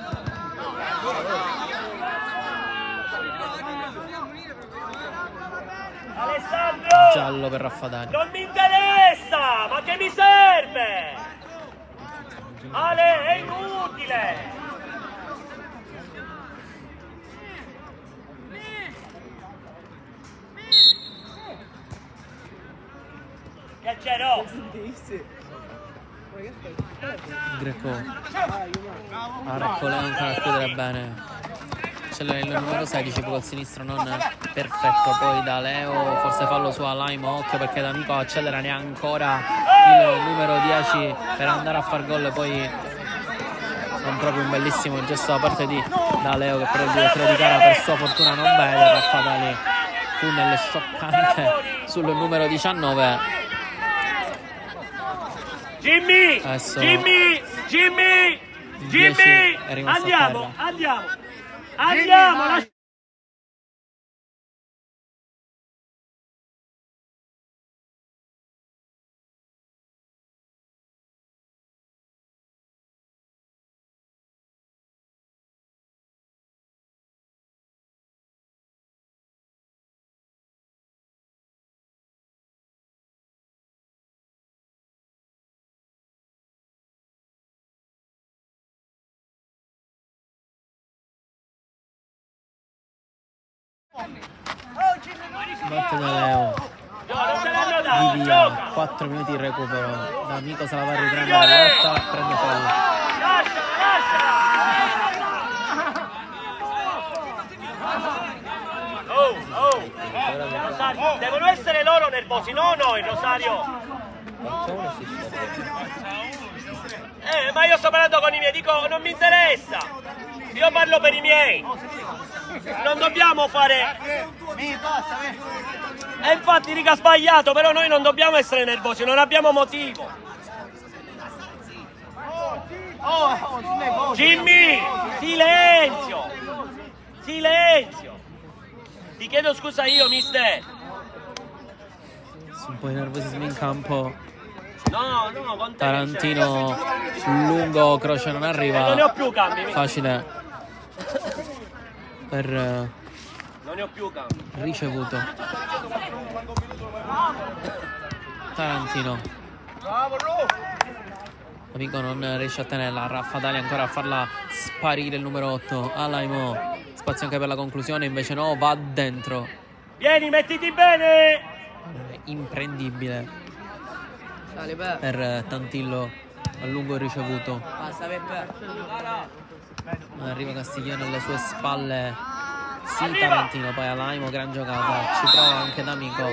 Alessandro! Giallo per Raffadali. Non mi interessa! Ma che mi serve? Ale, è inutile! Che c'è, no? Greco. Arcoleo ancora a chiudere bene. C'è il numero 16 col sinistro non perfetto, poi da Leo forse fallo su Alaimo, occhio perché D'Amico accelera neanche ancora il numero 10 per andare a far gol, poi non proprio un bellissimo gesto da parte di Leo che però il direttore di gara per sua fortuna non vede. Raffadali, tunnel scioccante sul numero 19. Jimmy! Adesso Jimmy! il 10 è rimasto a terra. Andiamo! Batte da Leo. Di via, 4 minuti di recupero. D'Amico se la va a riprendere la lotta, prende fallo. Rosario, devono essere loro nervosi, no noi, Rosario. Ma io sto parlando con i miei, dico non mi interessa. Io parlo per i miei. Non dobbiamo fare. E infatti riga sbagliato, però noi non dobbiamo essere nervosi, non abbiamo motivo. Jimmy, silenzio! Silenzio! Ti chiedo scusa io, mister. Un po' di nervosismo in campo. No, con te. Tarantino lungo, croce non arriva. Non ne ho più cambi. Facile per Non ne ho più cambi. ricevuto. Tarantino. Amico non riesce a tenerla. Raffadali ancora a farla sparire il numero 8. Alaimo. Spazio anche per la conclusione, invece no, va dentro. Vieni, mettiti bene. Imprendibile Sale per Tantillo a lungo ricevuto. Passa per Arriva Castiglione alle sue spalle. Sì, Tarantino, poi Alaimo, gran giocata. Ci prova anche D'Amico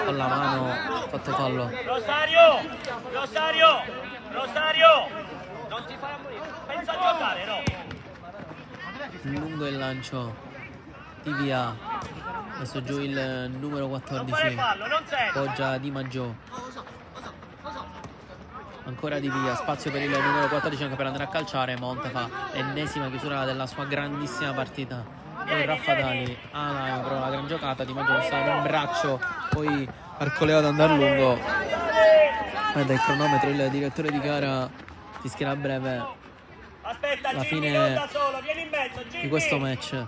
con la mano, fatto fallo. Rosario! Non ti farà morire. Pensa a giocare, no? Lungo il lancio di via. Adesso giù il numero 14. Poggia Di Maggio. Ancora Di via, spazio per il numero 14 anche per andare a calciare. Monte fa l'ennesima chiusura della sua grandissima partita. Poi Raffadali, Alaimo però la gran giocata. Di Maggio sta in un braccio, poi Arcoleo ad andare lungo. Guarda il cronometro, il direttore di gara fischierà a breve la fine di questo match.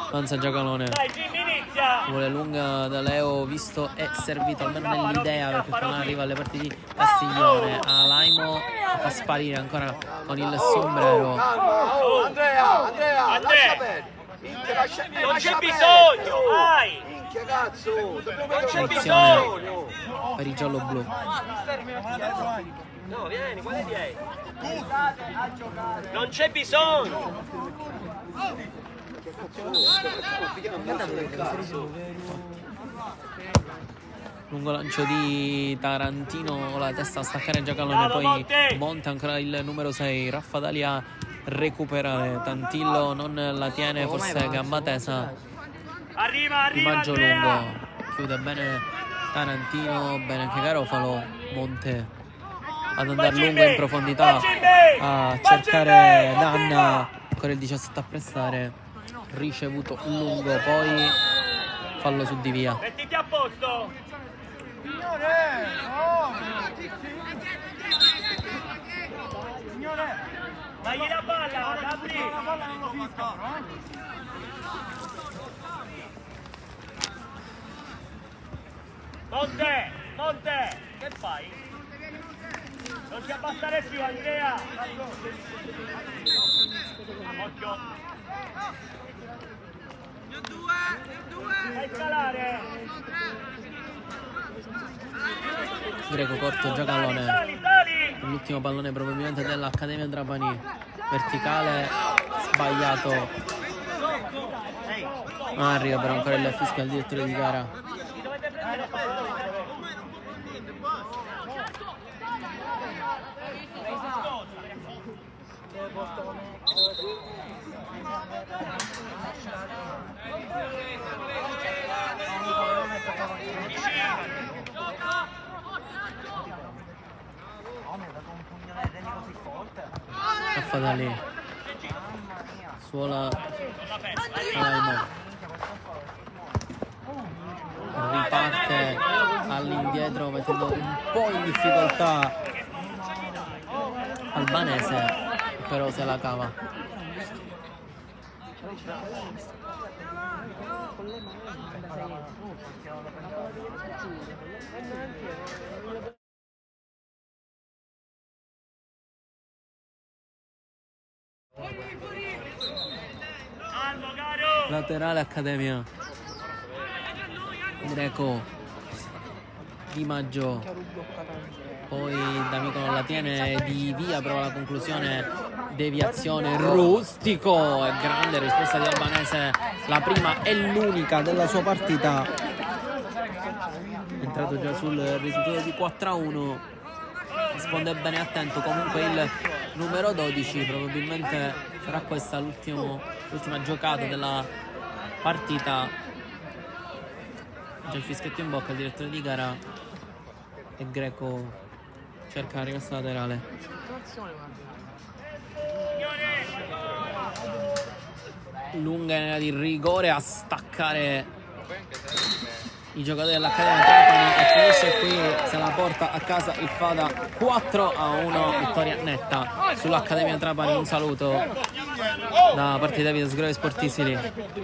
Avanza Giacalone, vuole lunga da Leo, visto e servito almeno nell'idea, perché non arriva alle parti di Castiglione. Alaimo fa sparire ancora con il sombrero. Andrea, non c'è bisogno, vai! Selezione per i giallo-blu. No, vieni, quale vieni? Non c'è bisogno. Lungo lancio di Tarantino, la testa a staccare Giacalone, poi monta ancora il numero 6, Raffadali a recuperare. Tantillo non la tiene, forse gamba tesa. Di Maggio lungo, chiude bene Tarantino, bene anche Garofalo. Monte ad andare lungo in profondità a cercare Danna, ancora il 17 a prestare. ricevuto lungo, poi fallo su Di Via. Mettiti a posto. Dagli la palla, Gabri. Monte, che fai? Non ti abbassare più, Andrea. Occhio. Fai scalare. Greco corto, già Gallone. Sali. L'ultimo pallone probabilmente dell'Accademia Trapani. Verticale, sbagliato. Arriva però ancora il fischio al direttore di gara. Raffa da lì. Suola Alaimo. Riparte all'indietro mettendo un po' in difficoltà Albanese, però se la cava. Laterale Accademia. Greco, Di Maggio, poi D'Amico non la tiene, Di Via prova la conclusione, deviazione, Rustico, è grande risposta di Albanese, la prima e l'unica della sua partita, è entrato già sul risultato di 4-1, risponde bene attento, comunque il numero 12 probabilmente sarà questa l'ultima giocata della partita. C'è il fischietto in bocca, il direttore di gara, e Greco cerca la rimessa laterale. Lunga in area di rigore a staccare i giocatori dell'Accademia Trapani e finisce qui, se la porta a casa il Fada 4-1, vittoria netta sull'Accademia Trapani. Un saluto da parte di Davide Sgrove Sportisili.